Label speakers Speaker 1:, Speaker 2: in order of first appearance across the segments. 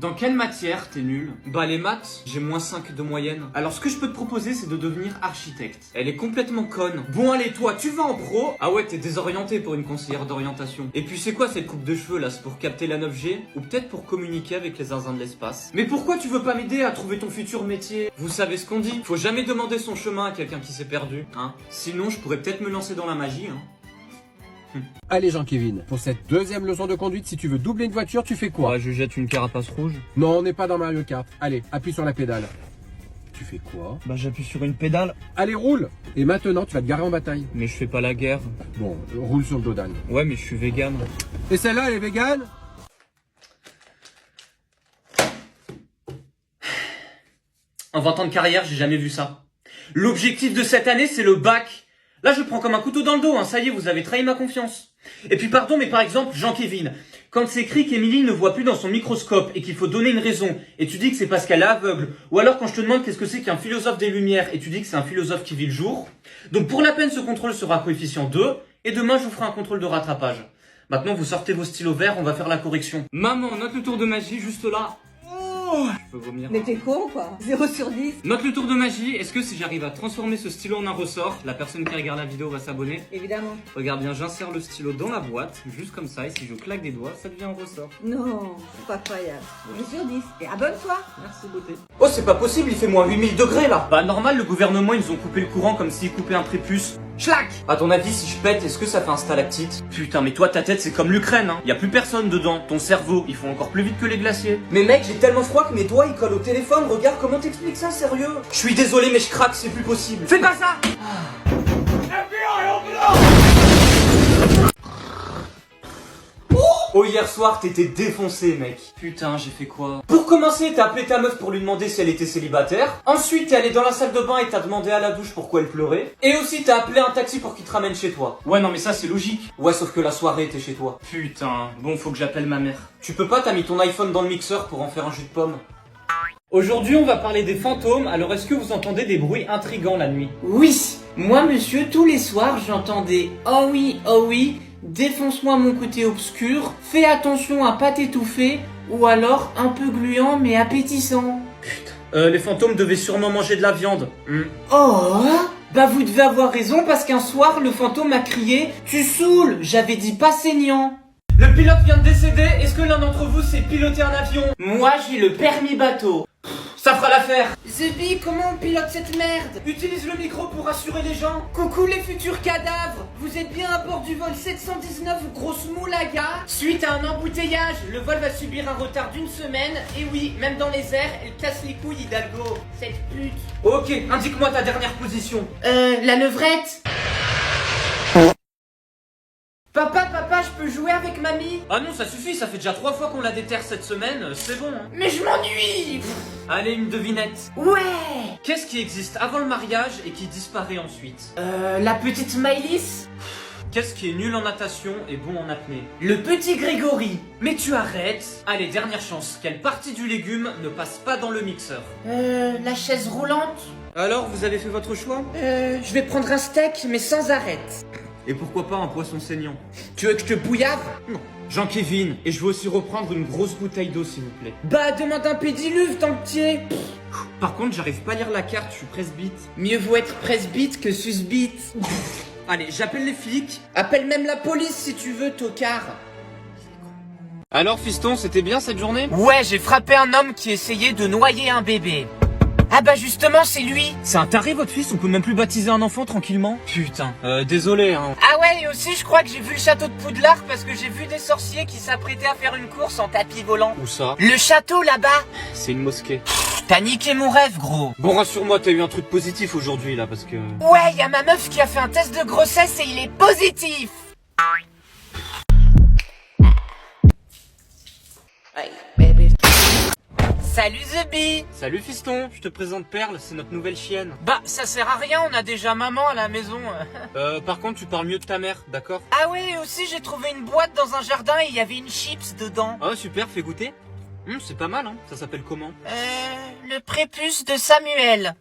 Speaker 1: Dans quelle matière t'es nul? Bah les maths, j'ai -5 de moyenne. Alors ce que je peux te proposer, c'est de devenir architecte. Elle est complètement conne. Bon allez, toi, tu vas en pro? Ah ouais, t'es désorienté pour une conseillère d'orientation. Et puis c'est quoi cette coupe de cheveux là? C'est pour capter la 9G? Ou peut-être pour communiquer avec les zinzins de l'espace? Mais pourquoi tu veux pas m'aider à trouver ton futur métier? Vous savez ce qu'on dit? Faut jamais demander son chemin à quelqu'un qui s'est perdu, hein? Sinon, je pourrais peut-être me lancer dans la magie, hein.
Speaker 2: Allez Jean-Kévin, pour cette deuxième leçon de conduite, si tu veux doubler une voiture, tu fais quoi?
Speaker 1: Ouais, je jette une carapace rouge.
Speaker 2: Non, on n'est pas dans Mario Kart. Allez, appuie sur la pédale. Tu fais quoi?
Speaker 1: Bah j'appuie sur une pédale.
Speaker 2: Allez, roule! Et maintenant, tu vas te garer en bataille.
Speaker 1: Mais je fais pas la guerre.
Speaker 2: Bon, roule sur le dos d'âne.
Speaker 1: Ouais, mais je suis vegan.
Speaker 2: Et celle-là, elle est végane?
Speaker 1: En 20 ans de carrière, j'ai jamais vu ça. L'objectif de cette année, c'est le bac. Là, je prends comme un couteau dans le dos, hein. Ça y est, vous avez trahi ma confiance. Et puis pardon, mais par exemple, Jean-Kévin, quand c'est écrit qu'Émilie ne voit plus dans son microscope et qu'il faut donner une raison, et tu dis que c'est parce qu'elle est aveugle, ou alors quand je te demande qu'est-ce que c'est qu'un philosophe des Lumières, et tu dis que c'est un philosophe qui vit le jour, donc pour la peine, ce contrôle sera coefficient 2, et demain, je vous ferai un contrôle de rattrapage. Maintenant, vous sortez vos stylos verts, on va faire la correction. Maman, note le tour de magie juste là. Oh, je peux vomir.
Speaker 3: Mais t'es con quoi? 0 sur 10.
Speaker 1: Note le tour de magie. Est-ce que si j'arrive à transformer ce stylo en un ressort, la personne qui regarde la vidéo va s'abonner?
Speaker 3: Évidemment.
Speaker 1: Regarde bien, j'insère le stylo dans la boîte, juste comme ça, et si je claque des doigts, ça devient un ressort.
Speaker 3: Non, c'est pas croyable. 0 sur 10. Et abonne-toi.
Speaker 1: Merci beauté. Oh, c'est pas possible, il fait moins 8000 degrés là. Bah normal, le gouvernement, ils ont coupé le courant comme s'ils coupaient un prépuce. Schlac! À ton avis, si je pète, est-ce que ça fait un stalactite? Putain, mais toi, ta tête, c'est comme l'Ukraine, hein. Y a plus personne dedans. Ton cerveau, il faut encore plus vite que les glaciers. Mais mec, j'ai tellement froid que mes doigts, ils collent au téléphone. Regarde, comment t'expliques ça, sérieux? Je suis désolé, mais je craque, c'est plus possible. Fais pas ça! Oh, hier soir, t'étais défoncé, mec. Putain, j'ai fait quoi? Pour commencer, t'as appelé ta meuf pour lui demander si elle était célibataire. Ensuite, t'es allé dans la salle de bain et t'as demandé à la douche pourquoi elle pleurait. Et aussi, t'as appelé un taxi pour qu'il te ramène chez toi. Ouais, non, mais ça, c'est logique. Ouais, sauf que la soirée était chez toi. Putain, bon, faut que j'appelle ma mère. Tu peux pas, t'as mis ton iPhone dans le mixeur pour en faire un jus de pomme. Aujourd'hui, on va parler des fantômes. Alors, est-ce que vous entendez des bruits intrigants la nuit?
Speaker 4: Oui, moi monsieur, tous les soirs j'entendais oh oui, défonce-moi mon côté obscur, fais attention à pas t'étouffer, ou alors un peu gluant mais appétissant.
Speaker 1: Putain. Les fantômes devaient sûrement manger de la viande.
Speaker 4: Oh, bah vous devez avoir raison parce qu'un soir le fantôme a crié tu saoules, j'avais dit pas saignant.
Speaker 1: Le pilote vient de décéder. Est-ce que l'un d'entre vous sait piloter un avion?
Speaker 4: Moi j'ai le permis bateau.
Speaker 1: Ça fera l'affaire.
Speaker 4: Zubi, comment on pilote cette merde?
Speaker 1: Utilise le micro pour rassurer les gens.
Speaker 4: Coucou les futurs cadavres, vous êtes bien à bord du vol 719 grosse moulaga? Suite à un embouteillage, le vol va subir un retard d'1 semaine, et oui, même dans les airs, elle casse les couilles Hidalgo, cette pute.
Speaker 1: Ok, indique-moi ta dernière position.
Speaker 4: La levrette. Papa, je peux jouer avec mamie?
Speaker 1: Ah non, ça suffit, ça fait déjà 3 fois qu'on la déterre cette semaine, c'est bon. Hein.
Speaker 4: Mais je m'ennuie.
Speaker 1: Allez, une devinette.
Speaker 4: Ouais.
Speaker 1: Qu'est-ce qui existe avant le mariage et qui disparaît ensuite?
Speaker 4: La petite Maëlys?
Speaker 1: Qu'est-ce qui est nul en natation et bon en apnée?
Speaker 4: Le petit Grégory.
Speaker 1: Mais tu arrêtes. Allez, dernière chance. Quelle partie du légume ne passe pas dans le mixeur?
Speaker 4: La chaise roulante?
Speaker 1: Alors, vous avez fait votre choix?
Speaker 4: Je vais prendre un steak, mais sans arête.
Speaker 1: Et pourquoi pas un poisson saignant?
Speaker 4: Tu veux que je te bouillave?
Speaker 1: Non. Jean-Kévin, et je veux aussi reprendre une grosse bouteille d'eau s'il vous plaît.
Speaker 4: Bah demande un pédiluve tant que t'y es.
Speaker 1: Par contre, j'arrive pas à lire la carte, je suis presbyte.
Speaker 4: Mieux vaut être presbyte que susbite.
Speaker 1: Allez, j'appelle les flics.
Speaker 4: Appelle même la police si tu veux, tocard.
Speaker 1: Alors fiston, c'était bien cette journée?
Speaker 4: Ouais, j'ai frappé un homme qui essayait de noyer un bébé. Ah bah justement, c'est lui.
Speaker 1: C'est un taré votre fils, on peut même plus baptiser un enfant tranquillement? Putain, désolé hein.
Speaker 4: Ah ouais, et aussi je crois que j'ai vu le château de Poudlard parce que j'ai vu des sorciers qui s'apprêtaient à faire une course en tapis volant.
Speaker 1: Où ça?
Speaker 4: Le château là-bas.
Speaker 1: C'est une mosquée.
Speaker 4: T'as niqué mon rêve, gros.
Speaker 1: Bon, rassure-moi, t'as eu un truc positif aujourd'hui là parce que...
Speaker 4: Ouais, y'a ma meuf qui a fait un test de grossesse et il est positif. Hey, baby. Salut Zubi.
Speaker 1: Salut fiston, je te présente Perle, c'est notre nouvelle chienne.
Speaker 4: Bah ça sert à rien, on a déjà maman à la maison.
Speaker 1: Par contre tu parles mieux de ta mère, d'accord?
Speaker 4: Ah ouais, et aussi j'ai trouvé une boîte dans un jardin et il y avait une chips dedans.
Speaker 1: Ah super, fais goûter. C'est pas mal hein, ça s'appelle comment?
Speaker 4: Le prépuce de Samuel.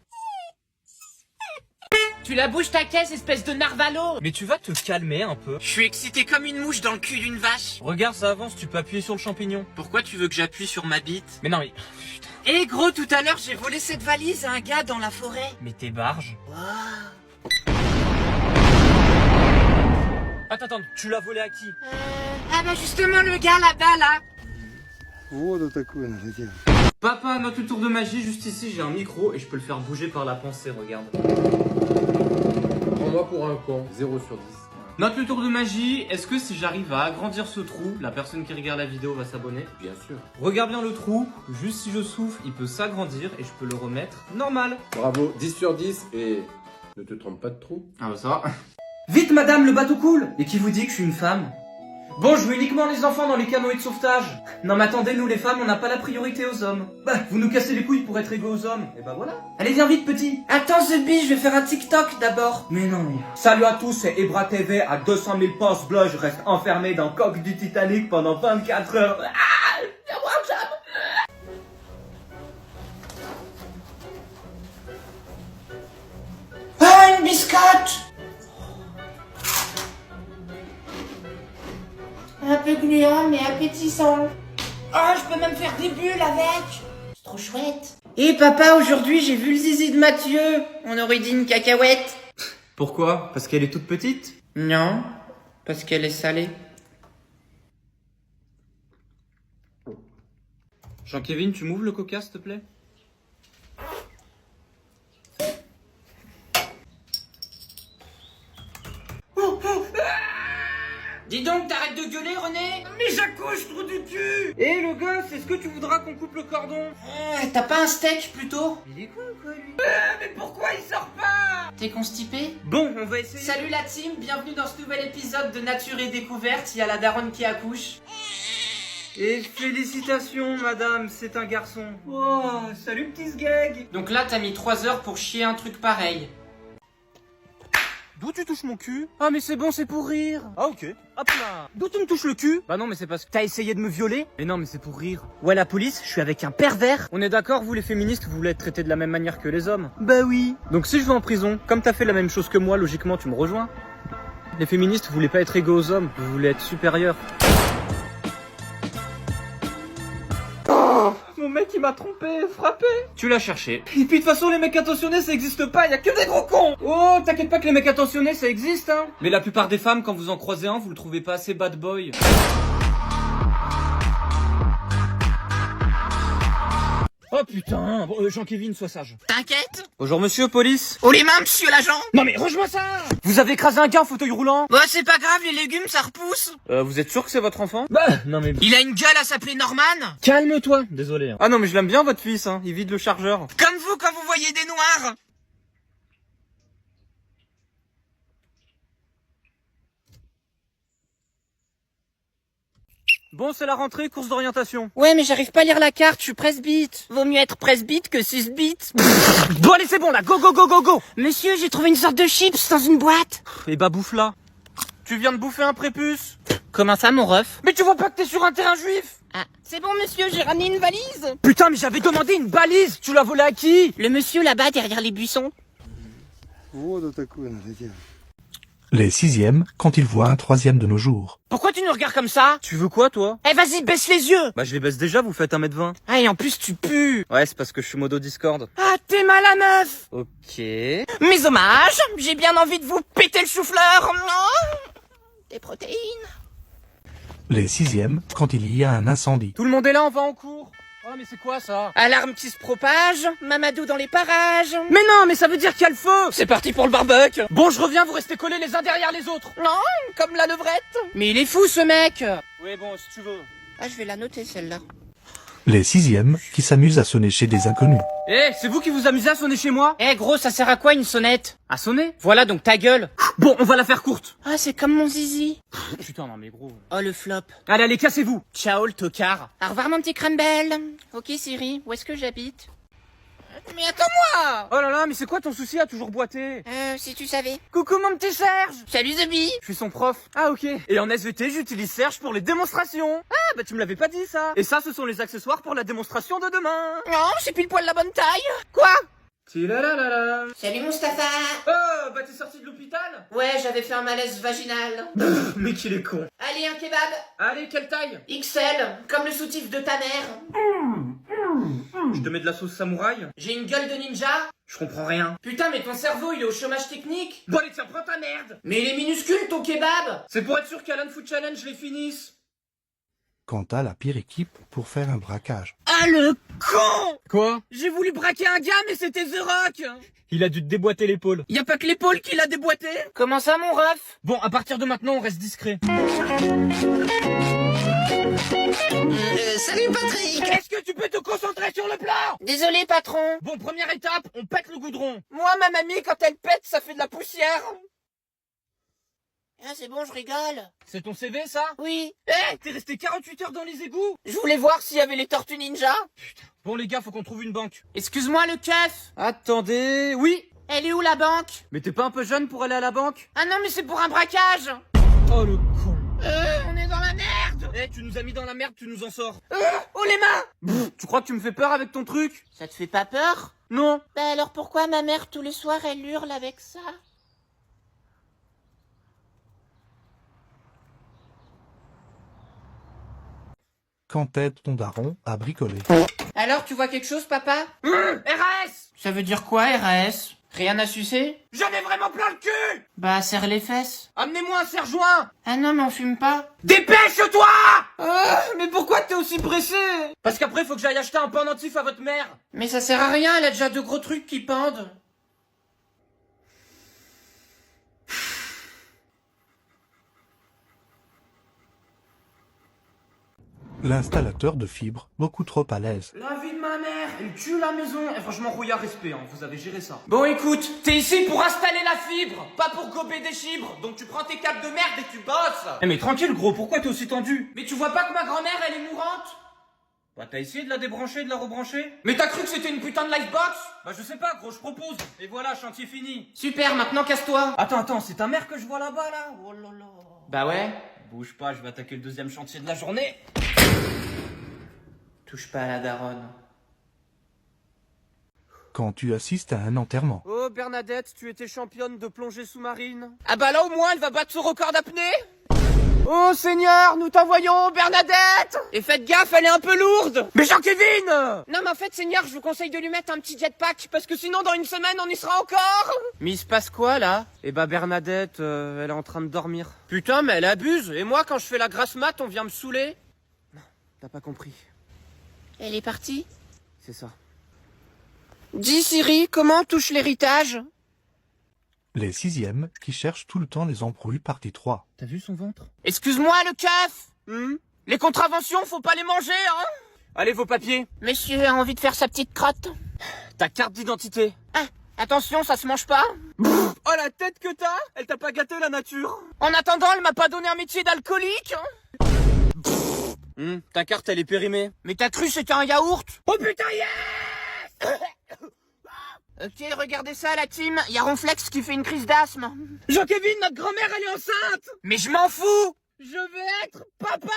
Speaker 4: Tu la bouges ta caisse, espèce de narvalo.
Speaker 1: Mais tu vas te calmer un peu.
Speaker 4: Je suis excité comme une mouche dans le cul d'une vache.
Speaker 1: Regarde, ça avance, tu peux appuyer sur le champignon.
Speaker 4: Pourquoi tu veux que j'appuie sur ma bite?
Speaker 1: Mais non, mais...
Speaker 4: Eh gros, tout à l'heure j'ai volé cette valise à un gars dans la forêt.
Speaker 1: Mais t'es barge. Attends, tu l'as volé à qui?
Speaker 4: Ah bah justement le gars là-bas là.
Speaker 1: Papa, notre tour de magie, juste ici j'ai un micro et je peux le faire bouger par la pensée, regarde.
Speaker 2: Prends-moi pour un con, 0 sur 10.
Speaker 1: Notre tour de magie, est-ce que si j'arrive à agrandir ce trou, la personne qui regarde la vidéo va s'abonner?
Speaker 2: Bien sûr.
Speaker 1: Regarde bien le trou, juste si je souffle, il peut s'agrandir et je peux le remettre normal.
Speaker 2: Bravo, 10 sur 10 et ne te trompe pas de trou.
Speaker 1: Ah bah ça va. Vite madame, le bateau coule. Et qui vous dit que je suis une femme? Bon, je veux uniquement les enfants dans les canoës de sauvetage. Non mais attendez, nous les femmes, on n'a pas la priorité aux hommes. Bah, vous nous cassez les couilles pour être égaux aux hommes. Et bah voilà. Allez, viens vite petit.
Speaker 4: Attends Zebi, je vais faire un TikTok d'abord.
Speaker 1: Mais non mais... Salut à tous, c'est Ebra TV à 200 000 pouces bleus. Je reste enfermé dans le coque du Titanic pendant 24 heures. Ah, viens voir Jam.
Speaker 4: Ah, une biscotte. Un peu gluant mais appétissant. Oh, je peux même faire des bulles avec. C'est trop chouette. Et papa, aujourd'hui j'ai vu le zizi de Mathieu. On aurait dit une cacahuète.
Speaker 1: Pourquoi? Parce qu'elle est toute petite?
Speaker 4: Non, parce qu'elle est salée.
Speaker 1: Jean-Kévin, tu m'ouvres le coca s'il te plaît?
Speaker 4: Dis donc, t'arrêtes de gueuler, René.
Speaker 1: Mais j'accouche, trou du cul. Eh le gars, est-ce que tu voudras qu'on coupe le cordon?
Speaker 4: T'as pas un steak plutôt?
Speaker 1: Il est con quoi lui? Mais pourquoi il sort pas?
Speaker 4: T'es constipé?
Speaker 1: Bon, on va essayer.
Speaker 4: Salut la team, bienvenue dans ce nouvel épisode de Nature et Découverte. Il y a la daronne qui accouche.
Speaker 1: Et félicitations madame, c'est un garçon. Oh, salut petit sgeg.
Speaker 4: Donc là, t'as mis 3 heures pour chier un truc pareil.
Speaker 1: D'où tu touches mon cul? Ah mais c'est bon, c'est pour rire. Ah ok, hop là. D'où tu me touches le cul? Bah non mais c'est parce que t'as essayé de me violer. Mais non mais c'est pour rire. Ouais la police, je suis avec un pervers. On est d'accord, vous les féministes, vous voulez être traités de la même manière que les hommes? Bah oui. Donc si je vais en prison, comme t'as fait la même chose que moi, logiquement tu me rejoins. Les féministes, vous voulez pas être égaux aux hommes, vous voulez être supérieurs. Mon mec il m'a trompé, frappé. Tu l'as cherché. Et puis de toute façon les mecs attentionnés ça existe pas, y a que des gros cons. Oh t'inquiète pas que les mecs attentionnés ça existe hein. Mais la plupart des femmes quand vous en croisez un vous le trouvez pas assez bad boy. Oh putain, bon, Jean-Kévin sois sage.
Speaker 4: T'inquiète.
Speaker 1: Bonjour monsieur police.
Speaker 4: Oh les mains, monsieur l'agent.
Speaker 1: Non mais range-moi ça. Vous avez écrasé un gars en fauteuil roulant.
Speaker 4: Bah c'est pas grave, les légumes ça repousse.
Speaker 1: Vous êtes sûr que c'est votre enfant? Bah non mais...
Speaker 4: Il a une gueule à s'appeler Norman.
Speaker 1: Calme-toi. Désolé. Hein. Ah non mais je l'aime bien votre fils hein, il vide le chargeur.
Speaker 4: Comme vous quand vous voyez des noirs.
Speaker 1: Bon, c'est la rentrée, course d'orientation.
Speaker 4: Ouais mais j'arrive pas à lire la carte, je suis presbyte. Vaut mieux être presbyte que susbite.
Speaker 1: Bon allez c'est bon là, go go go go go.
Speaker 4: Monsieur, j'ai trouvé une sorte de chips dans une boîte.
Speaker 1: Et bah bouffe là. Tu viens de bouffer un prépuce.
Speaker 4: Comment ça mon ref?
Speaker 1: Mais tu vois pas que t'es sur un terrain juif?
Speaker 4: Ah, c'est bon monsieur, j'ai ramené une valise.
Speaker 1: Putain mais j'avais demandé une balise. Tu l'as volée à qui?
Speaker 4: Le monsieur là-bas derrière les buissons.
Speaker 5: Les sixièmes quand ils voient un troisième de nos jours.
Speaker 1: Pourquoi tu nous regardes comme ça? Tu veux quoi toi?
Speaker 4: Eh vas-y, baisse les yeux.
Speaker 1: Bah je les baisse déjà, vous faites 1m20.
Speaker 4: Ah et en plus tu pues.
Speaker 1: Ouais c'est parce que je suis modo Discord.
Speaker 4: Ah t'es mal à meuf.
Speaker 1: Ok.
Speaker 4: Mes hommages, j'ai bien envie de vous péter le chou-fleur. Des protéines.
Speaker 5: Les sixièmes quand il y a un incendie.
Speaker 1: Tout le monde est là, on va en cours. Oh mais c'est quoi ça?
Speaker 4: Alarme qui se propage, Mamadou dans les parages.
Speaker 1: Mais non, mais ça veut dire qu'il y a le feu.
Speaker 4: C'est parti pour le barbecue.
Speaker 1: Bon je reviens, vous restez collés les uns derrière les autres.
Speaker 4: Non, comme la levrette. Mais il est fou ce mec.
Speaker 1: Oui bon, si tu veux.
Speaker 4: Ah je vais la noter celle-là.
Speaker 5: Les sixièmes qui s'amusent à sonner chez des inconnus.
Speaker 1: Eh, c'est vous qui vous amusez à sonner chez moi?
Speaker 4: Eh gros, ça sert à quoi une sonnette?
Speaker 1: À sonner?
Speaker 4: Voilà donc ta gueule.
Speaker 1: Bon, on va la faire courte.
Speaker 4: Ah c'est comme mon zizi.
Speaker 1: Putain non mais gros.
Speaker 4: Oh le flop.
Speaker 1: Allez, allez, cassez-vous.
Speaker 4: Ciao le tocard. Au revoir mon petit crumble. Ok Siri, où est-ce que j'habite? Mais attends-moi.
Speaker 1: Oh là là, mais c'est quoi ton souci à toujours boiter?
Speaker 4: Si tu savais.
Speaker 1: Coucou mon petit Serge.
Speaker 4: Salut Zebi.
Speaker 1: Je suis son prof. Ah ok. Et en SVT, j'utilise Serge pour les démonstrations. Ah bah tu me l'avais pas dit ça. Et ça, ce sont les accessoires pour la démonstration de demain.
Speaker 4: Non, c'est pile poil la bonne taille. Quoi?
Speaker 1: Tilalala.
Speaker 4: Salut Mustapha.
Speaker 1: Oh bah t'es sorti de l'hôpital?
Speaker 4: Ouais, j'avais fait un malaise vaginal.
Speaker 1: Mais qu'il est con.
Speaker 4: Allez, un kebab.
Speaker 1: Allez, quelle taille?
Speaker 4: XL, comme le soutif de ta mère.
Speaker 1: Je te mets de la sauce samouraï?
Speaker 4: J'ai une gueule de ninja.
Speaker 1: Je comprends rien.
Speaker 4: Putain, mais ton cerveau, il est au chômage technique.
Speaker 1: Bon allez, tiens, prends ta merde.
Speaker 4: Mais il est minuscule, ton kebab.
Speaker 1: C'est pour être sûr qu'Alan Food Challenge les finisse.
Speaker 5: Quant à la pire équipe pour faire un braquage.
Speaker 1: Ah le con!
Speaker 2: Quoi?
Speaker 1: J'ai voulu braquer un gars mais c'était The Rock!
Speaker 2: Il a dû te déboîter l'épaule.
Speaker 1: Y a pas que l'épaule qui l'a déboîté?
Speaker 4: Comment ça, mon ref?
Speaker 1: Bon, à partir de maintenant, on reste discret.
Speaker 4: Salut, Patrick.
Speaker 1: Est-ce que tu peux te concentrer sur le plat?
Speaker 4: Désolé, patron.
Speaker 1: Bon, première étape, on pète le goudron.
Speaker 4: Moi, ma mamie, quand elle pète, ça fait de la poussière. Ah, c'est bon, je rigole.
Speaker 1: C'est ton CV, ça?
Speaker 4: Oui.
Speaker 1: T'es resté 48 heures dans les égouts?
Speaker 4: Je voulais voir s'il y avait les tortues ninja.
Speaker 1: Bon les gars, faut qu'on trouve une banque.
Speaker 4: Excuse-moi, le keuf.
Speaker 1: Attendez, oui.
Speaker 4: Elle est où, la banque?
Speaker 1: Mais t'es pas un peu jeune pour aller à la banque?
Speaker 4: Ah non, mais c'est pour un braquage.
Speaker 1: Oh le con.
Speaker 4: On est dans la merde.
Speaker 1: Tu nous as mis dans la merde, tu nous en sors.
Speaker 4: Oh, les mains.
Speaker 1: Tu crois que tu me fais peur avec ton truc?
Speaker 4: Ça te fait pas peur?
Speaker 1: Non.
Speaker 4: Bah alors pourquoi ma mère, tous les soirs, elle hurle avec ça?
Speaker 5: Quand t'aides ton daron à bricoler.
Speaker 4: Alors, tu vois quelque chose, papa?
Speaker 1: RAS!
Speaker 4: Ça veut dire quoi, RAS? Rien à sucer?
Speaker 1: J'en ai vraiment plein le cul!
Speaker 4: Bah, serre les fesses.
Speaker 1: Amenez-moi un serre-joint!
Speaker 4: Ah non, mais on fume pas.
Speaker 1: Dépêche-toi! Mais pourquoi t'es aussi pressé? Parce qu'après, faut que j'aille acheter un pendentif à votre mère.
Speaker 4: Mais ça sert à rien, elle a déjà 2 gros trucs qui pendent.
Speaker 5: L'installateur de fibres, beaucoup trop à l'aise.
Speaker 1: La vie de ma mère, elle tue la maison. Franchement, rouillard, respect, hein, vous avez géré ça.
Speaker 4: Bon, écoute, t'es ici pour installer la fibre, pas pour gober des fibres. Donc tu prends tes câbles de merde et tu bosses.
Speaker 1: Mais tranquille, gros, pourquoi t'es aussi tendu?
Speaker 4: Mais tu vois pas que ma grand-mère, elle est mourante?
Speaker 1: Bah t'as essayé de la débrancher et de la rebrancher?
Speaker 4: Mais t'as cru que c'était une putain de livebox?
Speaker 1: Bah je sais pas, gros, je propose. Et voilà, chantier fini.
Speaker 4: Super, maintenant casse-toi.
Speaker 1: Attends, c'est ta mère que je vois là-bas, là? Oh là là.
Speaker 4: Bah ouais.
Speaker 1: Bouge pas, je vais attaquer le deuxième chantier de la journée.
Speaker 4: Touche pas à la daronne.
Speaker 5: Quand tu assistes à un enterrement.
Speaker 1: Oh Bernadette, tu étais championne de plongée sous-marine.
Speaker 4: Ah bah là au moins elle va battre son record d'apnée. Oh Seigneur, nous t'envoyons Bernadette. Et faites gaffe, elle est un peu lourde.
Speaker 1: Mais Jean-Kévin!
Speaker 4: Non mais en fait Seigneur, je vous conseille de lui mettre un petit jetpack, parce que sinon dans une semaine on y sera encore.
Speaker 1: Mais il se passe quoi là? Eh bah Bernadette, elle est en train de dormir.
Speaker 4: Putain mais elle abuse. Et moi quand je fais la grasse mat, on vient me saouler.
Speaker 1: T'as pas compris.
Speaker 4: Elle est partie.
Speaker 1: C'est ça.
Speaker 4: Dis Siri, comment on touche l'héritage?
Speaker 5: Les sixièmes qui cherchent tout le temps les embrouilles partie 3.
Speaker 1: T'as vu son ventre?
Speaker 4: Excuse-moi le keuf. Les contraventions, faut pas les manger, hein.
Speaker 1: Allez, vos papiers.
Speaker 4: Monsieur a envie de faire sa petite crotte.
Speaker 1: Ta carte d'identité.
Speaker 4: Ah, attention, ça se mange pas.
Speaker 1: Oh la tête que t'as! Elle t'a pas gâté la nature.
Speaker 4: En attendant, elle m'a pas donné un métier d'alcoolique.
Speaker 1: Ta carte elle est périmée.
Speaker 4: Mais t'as cru c'était un yaourt?
Speaker 1: Oh putain yes!
Speaker 4: Ok, regardez ça la team, y a Ronflex qui fait une crise d'asthme.
Speaker 1: Jean-Kévin, notre grand-mère elle est enceinte!
Speaker 4: Mais je m'en fous.
Speaker 1: Je vais être papa!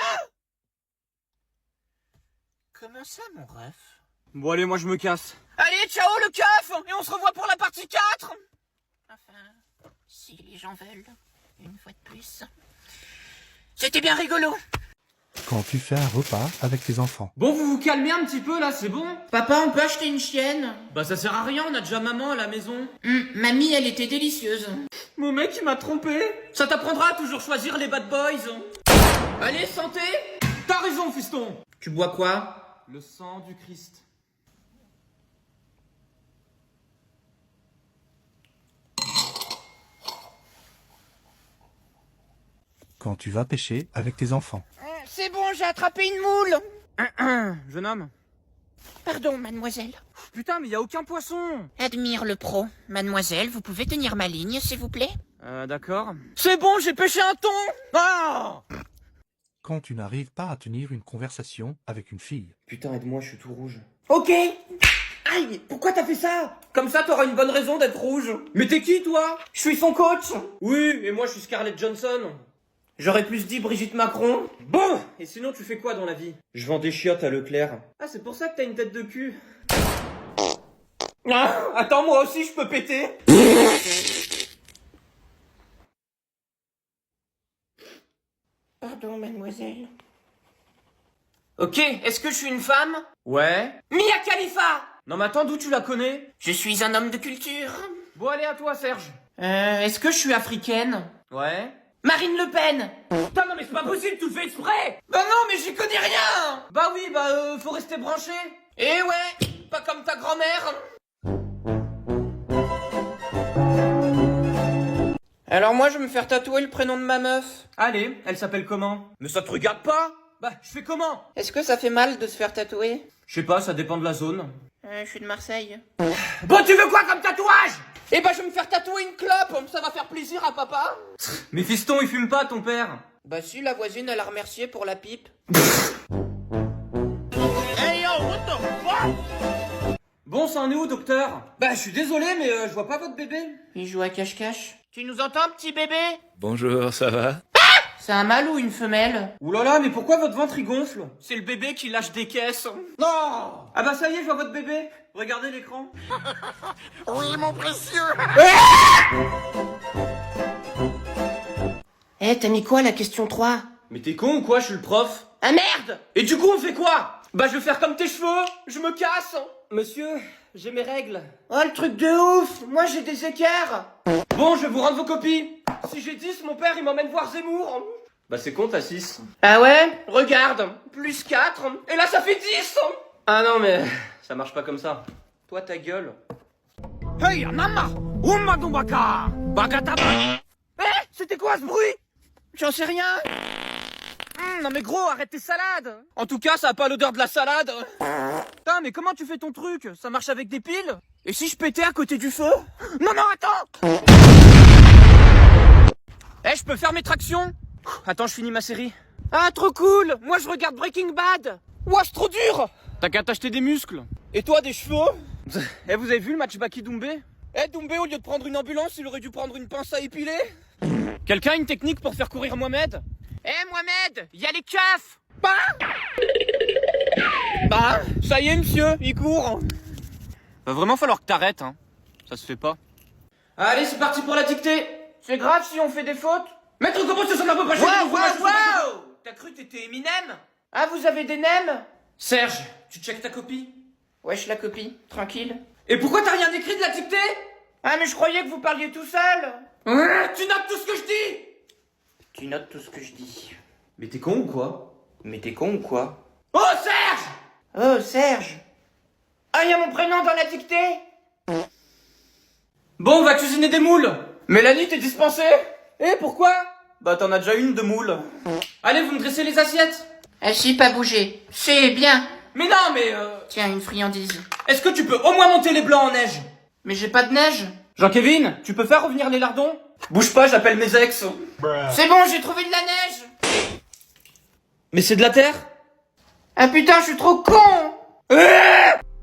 Speaker 4: Comment ça mon ref?
Speaker 1: Bon allez, moi je me casse.
Speaker 4: Allez, ciao le keuf. Et on se revoit pour la partie 4. Enfin, si les gens veulent, une fois de plus. C'était bien rigolo.
Speaker 5: Quand tu fais un repas avec tes enfants.
Speaker 1: Bon, vous vous calmez un petit peu là, c'est bon?
Speaker 4: Papa, on peut acheter une chienne?
Speaker 1: Bah ça sert à rien, on a déjà maman à la maison.
Speaker 4: Mamie, elle était délicieuse.
Speaker 1: Mon mec il m'a trompé. Ça t'apprendra à toujours choisir les bad boys.
Speaker 4: Allez, santé.
Speaker 1: T'as raison, fiston.
Speaker 4: Tu bois quoi?
Speaker 1: Le sang du Christ.
Speaker 5: Quand tu vas pêcher avec tes enfants.
Speaker 4: C'est bon, j'ai attrapé une moule.
Speaker 1: Jeune homme.
Speaker 4: Pardon, mademoiselle.
Speaker 1: Putain, mais y a aucun poisson.
Speaker 4: Admire le pro. Mademoiselle, vous pouvez tenir ma ligne, s'il vous plaît?
Speaker 1: D'accord. C'est bon, j'ai pêché un thon. Ah!
Speaker 5: Quand tu n'arrives pas à tenir une conversation avec une fille.
Speaker 1: Putain, aide-moi, je suis tout rouge.
Speaker 4: Ok. Aïe, pourquoi t'as fait ça? Comme ça, t'auras une bonne raison d'être rouge.
Speaker 1: Mais t'es qui, toi?
Speaker 4: Je suis son coach.
Speaker 1: Oui, et moi je suis Scarlett Johansson.
Speaker 4: J'aurais plus dit Brigitte Macron.
Speaker 1: Bon, et sinon tu fais quoi dans la vie? Je vends des chiottes à Leclerc. Ah, c'est pour ça que t'as une tête de cul.
Speaker 4: Ah, attends, moi aussi je peux péter. mademoiselle. Ok, est-ce que je suis une femme?
Speaker 1: Ouais.
Speaker 4: Mia Khalifa!
Speaker 1: Non mais attends, d'où tu la connais?
Speaker 4: Je suis un homme de culture.
Speaker 1: Bon allez, à toi Serge.
Speaker 4: Est-ce que je suis africaine?
Speaker 1: Ouais.
Speaker 4: Marine Le Pen!
Speaker 1: Putain non mais c'est pas possible, tu le fais exprès.
Speaker 4: Bah non, mais j'y connais rien!
Speaker 1: Bah oui, faut rester branché.
Speaker 4: Eh ouais, pas comme ta grand-mère. Alors moi, je vais me faire tatouer le prénom de ma meuf.
Speaker 1: Allez, elle s'appelle comment? Mais ça te regarde pas? Bah, je fais comment?
Speaker 4: Est-ce que ça fait mal de se faire tatouer?
Speaker 1: Je sais pas, ça dépend de la zone.
Speaker 4: Je suis de Marseille.
Speaker 1: Bon, tu veux quoi comme tatouage?
Speaker 4: Eh ben, je vais me faire tatouer une clope, ça va faire plaisir à papa.
Speaker 1: Mais fiston, il fume pas, ton père.
Speaker 4: Bah si, la voisine, elle a remercié pour la pipe.
Speaker 1: Bon, ça en est où, docteur? Bah, je suis désolé, mais je vois pas votre bébé.
Speaker 4: Il joue à cache-cache. Tu nous entends, petit bébé?
Speaker 6: Bonjour, ça va?
Speaker 4: C'est un mâle ou une femelle?
Speaker 1: Ouh là là, mais pourquoi votre ventre il gonfle? C'est le bébé qui lâche des caisses. Non! Ah bah ça y est, je vois votre bébé. Regardez l'écran.
Speaker 4: Eh, t'as mis quoi, la question 3?
Speaker 1: Mais t'es con ou quoi? Je suis le prof.
Speaker 4: Ah merde!
Speaker 1: Et du coup, on fait quoi? Bah, je vais faire comme tes cheveux. Je me casse. Monsieur, j'ai mes règles.
Speaker 4: Oh, le truc de ouf! Moi, j'ai des écarts!
Speaker 1: Bon, je vais vous rendre vos copies. Si j'ai 10, mon père, il m'emmène voir Zemmour. Bah, c'est con, t'as 6.
Speaker 4: Ah ouais? Regarde! Plus 4, et là, ça fait 10!
Speaker 1: Ah non, mais ça marche pas comme ça. Toi, ta gueule.
Speaker 7: Hey, Nama! Ummadumbaka! Bagataba!
Speaker 1: Eh, c'était quoi ce bruit?
Speaker 4: J'en sais rien!
Speaker 1: Non mais gros, arrête tes salades. En tout cas, ça a pas l'odeur de la salade. Putain, mais comment tu fais ton truc? Ça marche avec des piles? Et si je pétais à côté du feu? Non, non, attends. Eh, je peux faire mes tractions? Attends, je finis ma série. Ah, trop cool. Moi, je regarde Breaking Bad. Ouah, c'est trop dur. T'as qu'à t'acheter des muscles. Et toi, des cheveux? Eh, vous avez vu le match Baki-Doumbé? Eh, Doumbé, au lieu de prendre une ambulance, il aurait dû prendre une pince à épiler. Quelqu'un a une technique pour faire courir Mohamed?
Speaker 4: Eh, Mohamed! Y a les keufs!
Speaker 1: Bah, ça y est, monsieur, il court. Va vraiment falloir que t'arrêtes, hein. Ça se fait pas. Allez, c'est parti pour la dictée.
Speaker 4: C'est grave si on fait des fautes?
Speaker 1: Maître, comment tu sonnes un peu pas
Speaker 4: Wow!
Speaker 1: T'as cru que t'étais Eminem?
Speaker 4: Ah, vous avez des nems?
Speaker 1: Serge, tu checkes ta copie?
Speaker 4: Wesh, la copie, tranquille.
Speaker 1: Et pourquoi t'as rien écrit de la dictée?
Speaker 4: Ah, mais je croyais que vous parliez tout seul!
Speaker 1: Tu notes tout ce que je dis?
Speaker 4: Tu notes tout ce que je dis.
Speaker 1: Mais t'es con ou quoi?
Speaker 4: Mais t'es con ou quoi?
Speaker 1: Oh, Serge!
Speaker 4: Oh, Serge! Ah, y a mon prénom dans la dictée?
Speaker 1: Bon, on va cuisiner des moules. Mélanie, t'es dispensée? Eh, pourquoi? Bah, t'en as déjà une de moule. Allez, vous me dressez les assiettes.
Speaker 4: Assis, pas bouger. C'est bien.
Speaker 1: Mais non, mais
Speaker 4: Tiens, une friandise.
Speaker 1: est-ce que tu peux au moins monter les blancs en neige?
Speaker 4: Mais j'ai pas de neige.
Speaker 1: Jean-Kévin, tu peux faire revenir les lardons? Bouge pas, j'appelle mes ex.
Speaker 4: C'est bon, j'ai trouvé de la neige.
Speaker 1: Mais c'est de la terre?
Speaker 4: Ah putain, je suis trop con.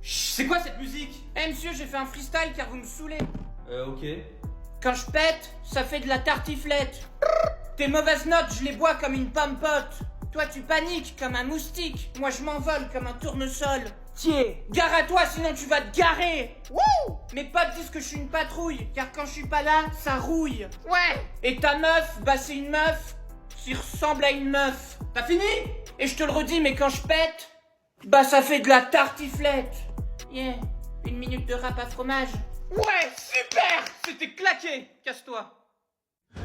Speaker 1: Chut, c'est quoi cette musique?
Speaker 4: Eh monsieur, j'ai fait un freestyle car vous me saoulez.
Speaker 1: Ok.
Speaker 4: Quand je pète, ça fait de la tartiflette. Tes mauvaises notes, je les bois comme une pomme-pote. Toi, tu paniques comme un moustique. Moi, je m'envole comme un tournesol. Tiens, gare à toi, sinon tu vas te garer. Wouh! Mes potes disent que je suis une patrouille, car quand je suis pas là, ça rouille. Ouais. Et ta meuf, bah c'est une meuf qui ressemble à une meuf.
Speaker 1: T'as fini?
Speaker 4: Et je te le redis, mais quand je pète, bah ça fait de la tartiflette. Yeah, 1 minute de rap à fromage.
Speaker 1: Ouais, super! C'était claqué! Casse-toi.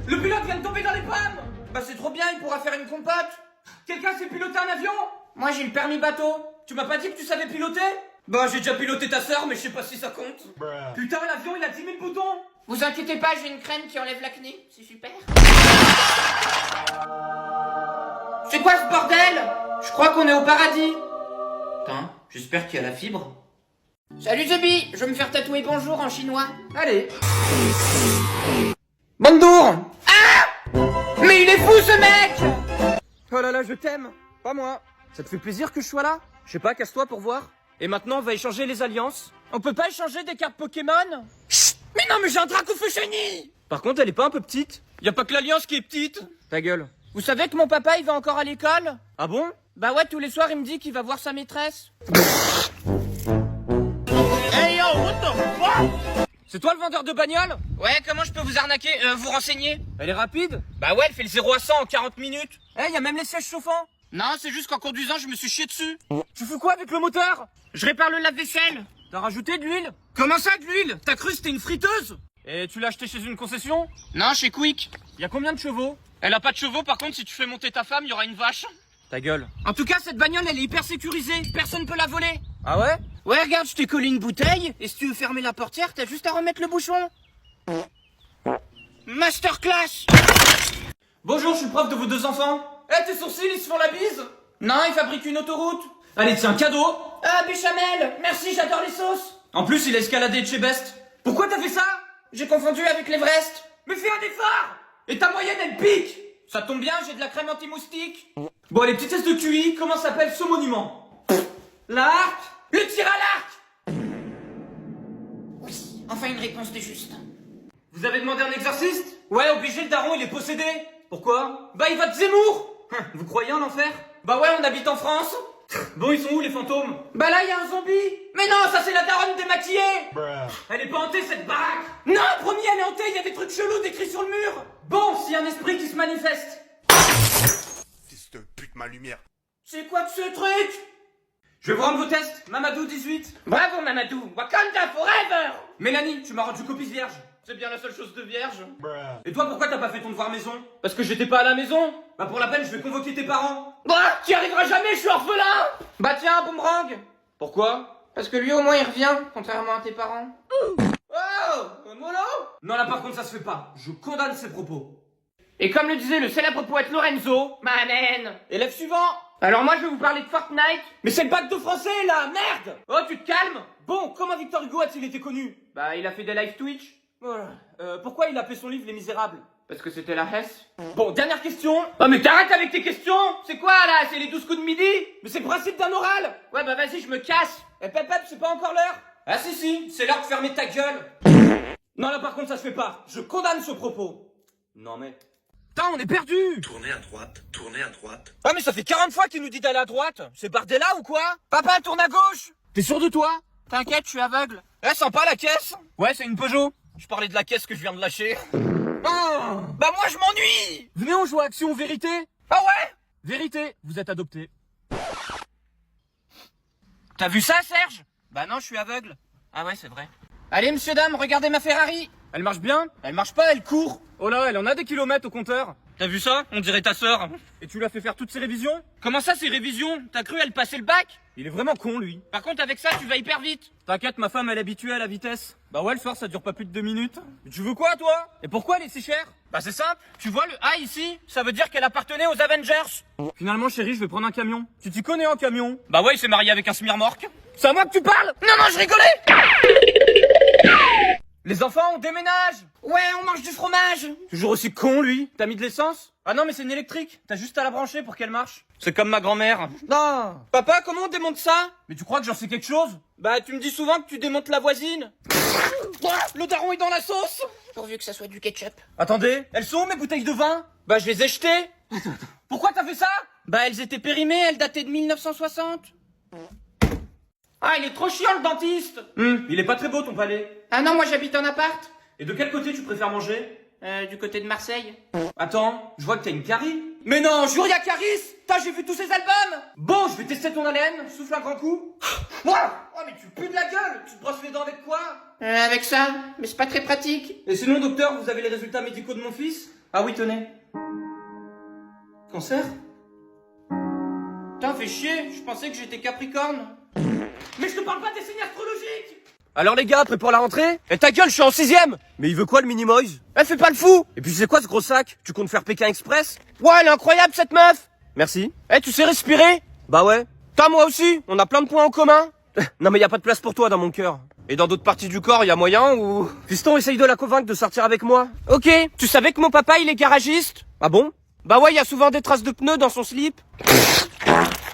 Speaker 1: Le pilote vient de tomber dans les pommes!
Speaker 4: Bah c'est trop bien, il pourra faire une compote.
Speaker 1: Quelqu'un sait piloter un avion?
Speaker 4: Moi j'ai le permis bateau.
Speaker 1: Tu m'as pas dit que tu savais piloter? Bah, j'ai déjà piloté ta sœur, mais je sais pas si ça compte. Putain, l'avion, il a 10 000 boutons!
Speaker 4: Vous inquiétez pas, j'ai une crème qui enlève l'acné. C'est super. C'est quoi ce bordel? Je crois qu'on est au paradis.
Speaker 1: Putain, j'espère qu'il y a la fibre.
Speaker 4: Salut Zebi, je vais me faire tatouer bonjour en chinois.
Speaker 1: Allez. Bonjour!
Speaker 4: Mais il est fou ce mec!
Speaker 1: Oh là là, je t'aime. Pas moi. Ça te fait plaisir que je sois là? Je sais pas, casse-toi pour voir. Et maintenant, on va échanger les alliances. On peut pas échanger des cartes Pokémon? Chut! Mais non, mais j'ai un Dracofeuchenie! Par contre, elle est pas un peu petite? Y a pas que l'alliance qui est petite. Ta gueule.
Speaker 4: Vous savez que mon papa il va encore à l'école?
Speaker 1: Ah bon?
Speaker 4: Bah ouais, tous les soirs il me dit qu'il va voir sa maîtresse. C'est toi le vendeur de bagnole? Ouais, comment je peux vous arnaquer, vous renseigner? Elle est rapide? Bah ouais, elle fait le 0 à 100 en 40 minutes. Eh, y a même les sièges chauffants. Non, c'est juste qu'en conduisant, je me suis chié dessus. Tu fais quoi avec le moteur? Je répare le lave-vaisselle. T'as rajouté de l'huile? Comment ça de l'huile? T'as cru que c'était une friteuse? Et tu l'as acheté chez une concession? Non, chez Quick. Y a combien de chevaux? Elle a pas de chevaux, par contre, si tu fais monter ta femme, y aura une vache. Ta gueule. En tout cas, cette bagnole, elle est hyper sécurisée. Personne peut la voler. Ah ouais? Ouais, regarde, je t'ai collé une bouteille, et si tu veux fermer la portière, t'as juste à remettre le bouchon. Masterclass.
Speaker 1: Bonjour, je suis le prof de vos 2 enfants.
Speaker 4: Eh, tes sourcils, ils se font la bise? Non, ils fabriquent une autoroute.
Speaker 1: Allez, tiens, cadeau.
Speaker 4: Ah, béchamel, merci, j'adore les sauces.
Speaker 1: En plus, il a escaladé de chez Best.
Speaker 4: Pourquoi t'as fait ça? J'ai confondu avec l'Everest. Mais fais un effort. Et ta moyenne, elle pique. Ça tombe bien, j'ai de la crème anti-moustique.
Speaker 1: Bon, les petits tests de QI, comment s'appelle ce monument?
Speaker 4: L'arc. Le tir à l'arc. Oui, enfin une réponse de juste.
Speaker 1: Vous avez demandé un exorciste?
Speaker 4: Ouais, obligé, le daron, il est possédé.
Speaker 1: Pourquoi?
Speaker 4: Bah, il va de Zemmour.
Speaker 1: Vous croyez en enfer?
Speaker 4: Bah ouais, on habite en France.
Speaker 1: Bon, ils sont où les fantômes?
Speaker 4: Bah là, il y a un zombie. Mais non, ça c'est la daronne démaquillée.
Speaker 1: Elle est pas hantée cette baraque?
Speaker 4: Non, promis, elle est hantée, il y a des trucs chelous décrits sur le mur.
Speaker 1: Bon, s'il y a un esprit qui se manifeste.
Speaker 6: Fils de pute, ma lumière.
Speaker 4: C'est quoi que ce truc?
Speaker 1: Je vais vous rendre vos tests. Mamadou, 18.
Speaker 4: Bravo, Mamadou. Wakanda forever.
Speaker 1: Mélanie, tu m'as rendu copie vierge.
Speaker 4: C'est bien la seule chose de vierge.
Speaker 1: Et toi, pourquoi t'as pas fait ton devoir maison?
Speaker 4: Parce que j'étais pas à la maison.
Speaker 1: Bah pour la peine, je vais convoquer tes parents.
Speaker 4: Bah, tu y arriveras jamais, je suis orphelin. Bah tiens, boomerang.
Speaker 1: Pourquoi?
Speaker 4: Parce que lui au moins il revient, contrairement à tes parents. Oh, mollo.
Speaker 1: Non, là par contre, ça se fait pas. Je condamne ces propos.
Speaker 4: Et comme le disait le célèbre poète Lorenzo, Manen.
Speaker 1: Élève suivant.
Speaker 4: Alors moi je vais vous parler de Fortnite.
Speaker 1: Mais c'est le bac de français là, merde.
Speaker 4: Oh, tu te calmes.
Speaker 1: Bon, comment Victor Hugo a-t-il été connu?
Speaker 4: Bah il a fait des live Twitch.
Speaker 1: Voilà. Pourquoi il a appelé son livre Les Misérables?
Speaker 4: Parce que c'était la Hesse.
Speaker 1: Bon, dernière question.
Speaker 4: Oh mais t'arrêtes avec tes questions. C'est quoi là? C'est les 12 coups de midi?
Speaker 1: Mais c'est le principe d'un oral.
Speaker 4: Ouais bah vas-y, je me casse.
Speaker 1: Eh pep, c'est pas encore l'heure. Ah si, c'est l'heure de fermer ta gueule. Non, là par contre, ça se fait pas. Je condamne ce propos. Non mais...
Speaker 4: Putain, on est perdu.
Speaker 6: Tournez à droite, tournez à droite.
Speaker 1: Ah mais ça fait 40 fois qu'il nous dit d'aller à droite. C'est Bardella ou quoi?
Speaker 4: Papa, tourne à gauche.
Speaker 1: T'es sûr de toi?
Speaker 4: T'inquiète, je suis aveugle.
Speaker 1: Eh, sympa la caisse. Ouais, c'est une Peugeot. Je parlais de la caisse que je viens de lâcher.
Speaker 4: Oh, bah moi je m'ennuie.
Speaker 1: Venez, on joue à Action ou Vérité?
Speaker 4: Ah ouais?
Speaker 1: Vérité, vous êtes adopté.
Speaker 4: T'as vu ça, Serge? Bah non, je suis aveugle. Ah ouais, c'est vrai. Allez, monsieur, dame, regardez ma Ferrari.
Speaker 1: Elle marche bien?
Speaker 4: Elle marche pas, elle court.
Speaker 1: Oh là, elle en a des kilomètres au compteur. T'as vu ça? On dirait ta sœur. Et tu l'as fait faire toutes ses révisions?
Speaker 4: Comment ça, c'est révision? T'as cru elle passait le bac?
Speaker 1: Il est vraiment con, lui.
Speaker 4: Par contre, avec ça, tu vas hyper vite.
Speaker 1: T'inquiète, ma femme, elle est habituée à la vitesse. Bah ouais, le soir, ça dure pas plus de 2 minutes. Mais tu veux quoi, toi? Et pourquoi elle est si chère?
Speaker 4: Bah c'est simple. Tu vois le A ici? Ça veut dire qu'elle appartenait aux Avengers.
Speaker 1: Finalement, chérie, je vais prendre un camion. Tu t'y connais en camion?
Speaker 4: Bah ouais, il s'est marié avec un smirmorque. C'est à moi que tu parles? Non, je rigolais.
Speaker 1: Les enfants, on déménage.
Speaker 4: Ouais, on mange du fromage.
Speaker 1: Toujours aussi con, lui. T'as mis de l'essence? Ah non, mais c'est une électrique. T'as juste à la brancher pour qu'elle marche. C'est comme ma grand-mère.
Speaker 4: Non. Papa, comment on démonte ça?
Speaker 1: Mais tu crois que j'en sais quelque chose?
Speaker 4: Bah, tu me dis souvent que tu démontes la voisine. Le daron est dans la sauce. Pourvu que ça soit du ketchup.
Speaker 1: Attendez, elles sont où mes bouteilles de vin?
Speaker 4: Bah, je les ai jetées.
Speaker 1: Pourquoi t'as fait ça?
Speaker 4: Bah, elles étaient périmées, elles dataient de 1960. Ah, il est trop chiant le dentiste.
Speaker 1: Il est pas très beau ton palais.
Speaker 4: Ah non, moi j'habite en appart.
Speaker 1: Et de quel côté tu préfères manger?
Speaker 4: Du côté de Marseille.
Speaker 1: Attends, je vois que t'as une carie.
Speaker 4: Mais non, Julia Caris. T'as, j'ai vu tous ses albums.
Speaker 1: Bon, je vais tester ton haleine. Souffle un grand coup.
Speaker 4: Oh, mais tu pues de la gueule.
Speaker 1: Tu te brosses les dents avec quoi?
Speaker 4: Avec ça, mais c'est pas très pratique.
Speaker 1: Et sinon, docteur, vous avez les résultats médicaux de mon fils? Ah oui, tenez. Cancer?
Speaker 4: Putain, fais chier, je pensais que j'étais Capricorne.
Speaker 1: Mais je te parle pas des signes astrologiques! Alors les gars, prêt pour la rentrée? Eh ta gueule, je suis en 6ème! Mais il veut quoi le Minimoys? Eh fais pas le fou! Et puis c'est quoi ce gros sac? Tu comptes faire Pékin Express?
Speaker 4: Ouais, elle est incroyable cette meuf!
Speaker 1: Merci.
Speaker 4: Eh, tu sais respirer?
Speaker 1: Bah ouais.
Speaker 4: Putain, moi aussi, on a plein de points en commun.
Speaker 1: Non mais y a pas de place pour toi dans mon cœur. Et dans d'autres parties du corps, y a moyen ou... Fiston, essaye de la convaincre de sortir avec moi.
Speaker 4: Ok, tu savais que mon papa il est garagiste?
Speaker 1: Ah bon?
Speaker 4: Bah ouais, y a souvent des traces de pneus dans son slip.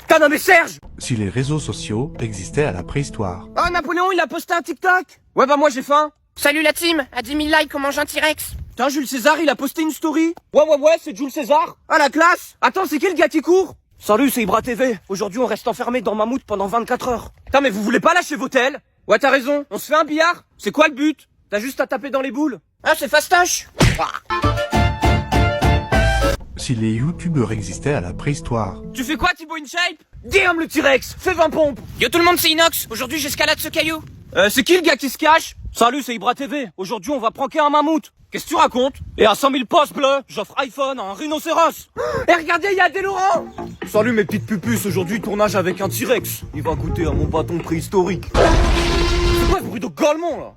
Speaker 1: Putain, non mais Serge!
Speaker 5: Si les réseaux sociaux existaient à la préhistoire.
Speaker 1: Oh, Napoléon, il a posté un TikTok! Ouais, bah moi j'ai faim.
Speaker 4: Salut la team, à 10 000 likes on mange un T-Rex.
Speaker 1: Putain, Jules César, il a posté une story. Ouais, c'est Jules César. Ah, la classe! Attends, c'est qui le gars qui court? Salut, c'est Ibra TV. Aujourd'hui, on reste enfermé dans Mammouth pendant 24 heures. Putain, mais vous voulez pas lâcher vos tels? Ouais, t'as raison. On se fait un billard? C'est quoi le but?
Speaker 7: T'as juste à taper dans les boules.
Speaker 4: Ah, c'est fastoche.
Speaker 5: Si les youtubeurs existaient à la préhistoire.
Speaker 7: Tu fais quoi, Thibaut InShape? Damn le T-Rex, fais 20 pompes.
Speaker 4: Yo tout le monde, c'est Inox. Aujourd'hui, j'escalade ce caillou.
Speaker 7: C'est qui le gars qui se cache? Salut, c'est Ibra TV. Aujourd'hui, on va pranker un mammouth. Qu'est-ce que tu racontes? Et à 100 000 pouces bleus, j'offre iPhone à un rhinocéros. Et regardez, il y a des Laurent. Salut mes petites pupuces, aujourd'hui tournage avec un T-Rex. Il va goûter à mon bâton préhistorique. C'est quoi ce bruit de golemont là?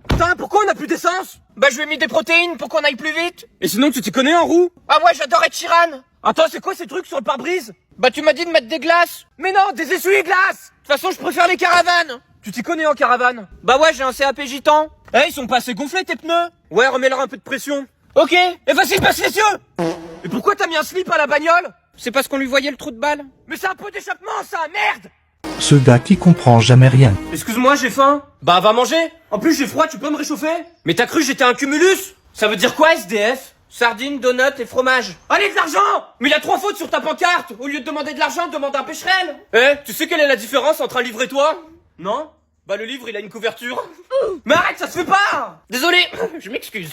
Speaker 7: Putain, pourquoi on a plus d'essence?
Speaker 4: Bah, je lui ai mis des protéines pour qu'on aille plus vite.
Speaker 7: Et sinon, tu t'y connais en roue?
Speaker 4: Ah, moi, j'adore être Chiran.
Speaker 7: Attends, c'est quoi ces trucs sur le pare-brise?
Speaker 4: Bah, tu m'as dit de mettre des glaces.
Speaker 7: Mais non, des essuie-glaces.
Speaker 4: De toute façon, je préfère les caravanes.
Speaker 7: Tu t'y connais en caravane?
Speaker 4: Bah ouais, j'ai un CAP gitan.
Speaker 7: Eh, ils sont pas assez gonflés tes pneus? Ouais, remets-leur un peu de pression.
Speaker 4: Ok.
Speaker 7: Et vas-y, baisse les yeux. Et pourquoi t'as mis un slip à la bagnole?
Speaker 4: C'est parce qu'on lui voyait le trou de balle.
Speaker 7: Mais c'est un peu d'échappement ça, merde.
Speaker 5: Ce gars qui comprend jamais rien.
Speaker 7: Excuse-moi, j'ai faim. Bah va manger. En plus j'ai froid, tu peux me réchauffer? Mais t'as cru que j'étais un cumulus? Ça veut dire quoi SDF?
Speaker 4: Sardines, donuts et fromage.
Speaker 7: Allez, de l'argent! Mais il y a 3 fautes sur ta pancarte. Au lieu de demander de l'argent, demande un pécherel. Eh, tu sais quelle est la différence entre un livre et toi? Non? Bah le livre il a une couverture. Mais arrête, ça se fait pas!
Speaker 4: Désolé, je m'excuse.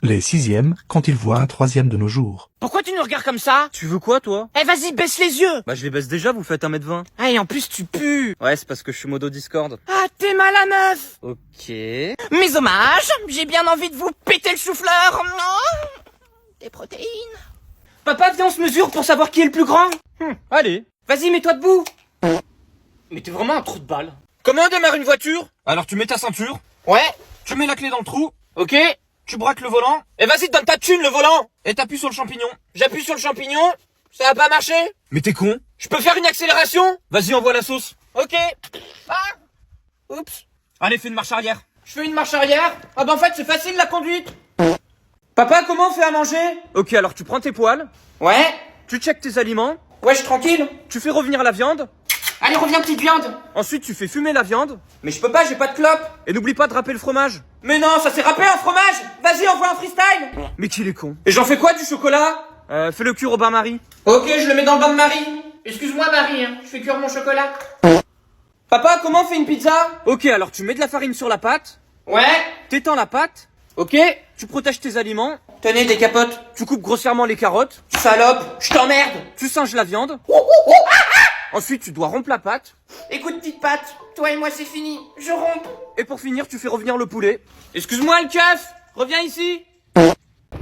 Speaker 5: Les sixièmes quand ils voient un troisième de nos jours.
Speaker 4: Pourquoi tu nous regardes comme ça?
Speaker 7: Tu veux quoi toi?
Speaker 4: Eh vas-y, baisse les yeux.
Speaker 7: Bah je les baisse déjà, vous faites 1m20.
Speaker 4: Ah et en plus tu pues.
Speaker 7: Ouais, c'est parce que je suis modo Discord.
Speaker 4: Ah t'es mal à meuf.
Speaker 7: Ok.
Speaker 4: Mes hommages, j'ai bien envie de vous péter le chou-fleur. Des protéines.
Speaker 7: Papa, viens on se mesure pour savoir qui est le plus grand. Allez.
Speaker 4: Vas-y, mets-toi debout.
Speaker 7: Mais t'es vraiment un trou de balle.
Speaker 4: Comment on démarre une voiture?
Speaker 7: Alors tu mets ta ceinture,
Speaker 4: Ouais.
Speaker 7: tu mets la clé dans le trou,
Speaker 4: Ok.
Speaker 7: tu braques le volant,
Speaker 4: Et vas-y, donne ta thune, le volant.
Speaker 7: et t'appuies sur le champignon.
Speaker 4: J'appuie sur le champignon. Ça va pas marcher?
Speaker 7: Mais t'es con.
Speaker 4: Je peux faire une accélération?
Speaker 7: Vas-y, envoie la sauce.
Speaker 4: Ok. Ah. Oups.
Speaker 7: Allez, fais une marche arrière.
Speaker 4: Je fais une marche arrière. Ah bah en fait, c'est facile la conduite. Papa, comment on fait à manger?
Speaker 7: Ok, alors tu prends tes poils,
Speaker 4: Ouais.
Speaker 7: tu checkes tes aliments,
Speaker 4: Ouais, je suis tranquille.
Speaker 7: tu fais revenir la viande,
Speaker 4: Allez, reviens, petite viande.
Speaker 7: ensuite tu fais fumer la viande,
Speaker 4: Mais je peux pas, j'ai pas de clope.
Speaker 7: et n'oublie pas de râper le fromage.
Speaker 4: Mais non, ça s'est râpé un fromage. Vas-y, envoie un freestyle.
Speaker 7: Mais qu'il est con.
Speaker 4: Et j'en fais quoi du chocolat?
Speaker 7: Fais le cuire au bain-marie.
Speaker 4: Ok, je le mets dans le bain de Marie. Excuse-moi Marie, hein, je fais cuire mon chocolat. Papa, comment on fait une pizza?
Speaker 7: Ok, alors tu mets de la farine sur la pâte,
Speaker 4: Ouais.
Speaker 7: t'étends la pâte,
Speaker 4: Ok.
Speaker 7: tu protèges tes aliments,
Speaker 4: Tenez des capotes.
Speaker 7: tu coupes grossièrement les carottes,
Speaker 4: Salope, je t'emmerde.
Speaker 7: tu singes la viande, ensuite tu dois rompre la pâte,
Speaker 4: Écoute, petite patte, toi et moi c'est fini. Je romps.
Speaker 7: et pour finir tu fais revenir le poulet. Excuse-moi le keuf, reviens ici.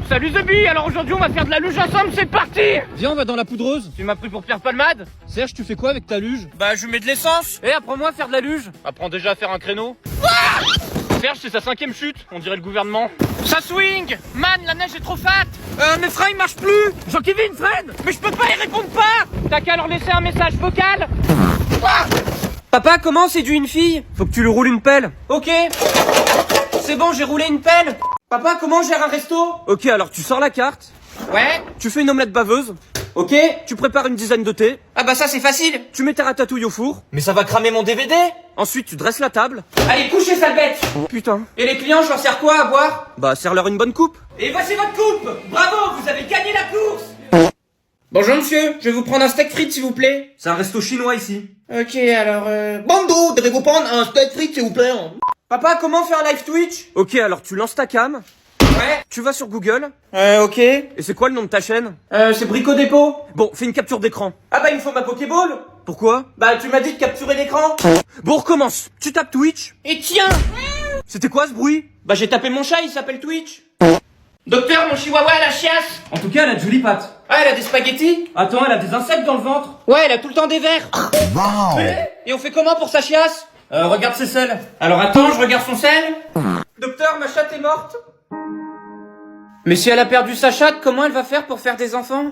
Speaker 4: Salut Zebi, alors aujourd'hui on va faire de la luge ensemble, c'est parti.
Speaker 7: Viens, on va dans la poudreuse.
Speaker 4: Tu m'as pris pour Pierre Palmade?
Speaker 7: Serge, tu fais quoi avec ta luge?
Speaker 4: Bah je mets de l'essence.
Speaker 7: Eh, apprends-moi à faire de la luge. Apprends déjà à faire un créneau. Serge, c'est sa 5ème chute, on dirait le gouvernement.
Speaker 4: Ça swing. Man, la neige est trop fat.
Speaker 7: Mes freins ils marchent plus. Jean-Kevin, freine.
Speaker 4: Mais je peux pas y répondre pas. T'as qu'à leur laisser un message vocal.
Speaker 7: Papa, comment c'est dû une fille? Faut que tu lui roules une pelle.
Speaker 4: Ok. C'est bon, j'ai roulé une pelle. Papa, comment on gère un resto?
Speaker 7: Ok, alors tu sors la carte,
Speaker 4: Ouais.
Speaker 7: tu fais une omelette baveuse,
Speaker 4: Ok.
Speaker 7: tu prépares une dizaine de thé,
Speaker 4: Ah bah ça c'est facile.
Speaker 7: tu mets ta ratatouille au four,
Speaker 4: Mais ça va cramer mon DVD.
Speaker 7: ensuite tu dresses la table.
Speaker 4: Allez, couchez sale bête.
Speaker 7: Putain.
Speaker 4: Et les clients, je leur sers quoi à boire?
Speaker 7: Bah, serre-leur une bonne coupe.
Speaker 4: Et voici votre coupe. Bravo, vous avez gagné la course. Bonjour monsieur, je vais vous prendre un steak frites s'il vous plaît.
Speaker 7: C'est un resto chinois ici.
Speaker 4: Ok, alors Bando, devez-vous prendre un steak frites s'il vous plaît. Papa, comment on fait un live Twitch?
Speaker 7: Ok, alors tu lances ta cam,
Speaker 4: Ouais.
Speaker 7: tu vas sur Google,
Speaker 4: Ok.
Speaker 7: et c'est quoi le nom de ta chaîne?
Speaker 4: C'est Brico Dépôt.
Speaker 7: Bon, fais une capture d'écran.
Speaker 4: Ah bah il me faut ma Pokéball.
Speaker 7: Pourquoi?
Speaker 4: Bah tu m'as dit de capturer l'écran.
Speaker 7: Bon, on recommence. Tu tapes Twitch.
Speaker 4: Et tiens.
Speaker 7: C'était quoi ce bruit?
Speaker 4: Bah j'ai tapé mon chat, il s'appelle Twitch. Docteur, mon chihuahua a la chiasse.
Speaker 7: En tout cas, elle a de jolies pattes.
Speaker 4: Ah, elle a des spaghettis.
Speaker 7: Attends, elle a des insectes dans le ventre.
Speaker 4: Ouais, elle a tout le temps des vers. Et on fait comment pour sa chiasse?
Speaker 7: Regarde ses selles.
Speaker 4: Alors attends, je regarde son sel. Docteur, ma chatte est morte. Mais si elle a perdu sa chatte, comment elle va faire pour faire des enfants?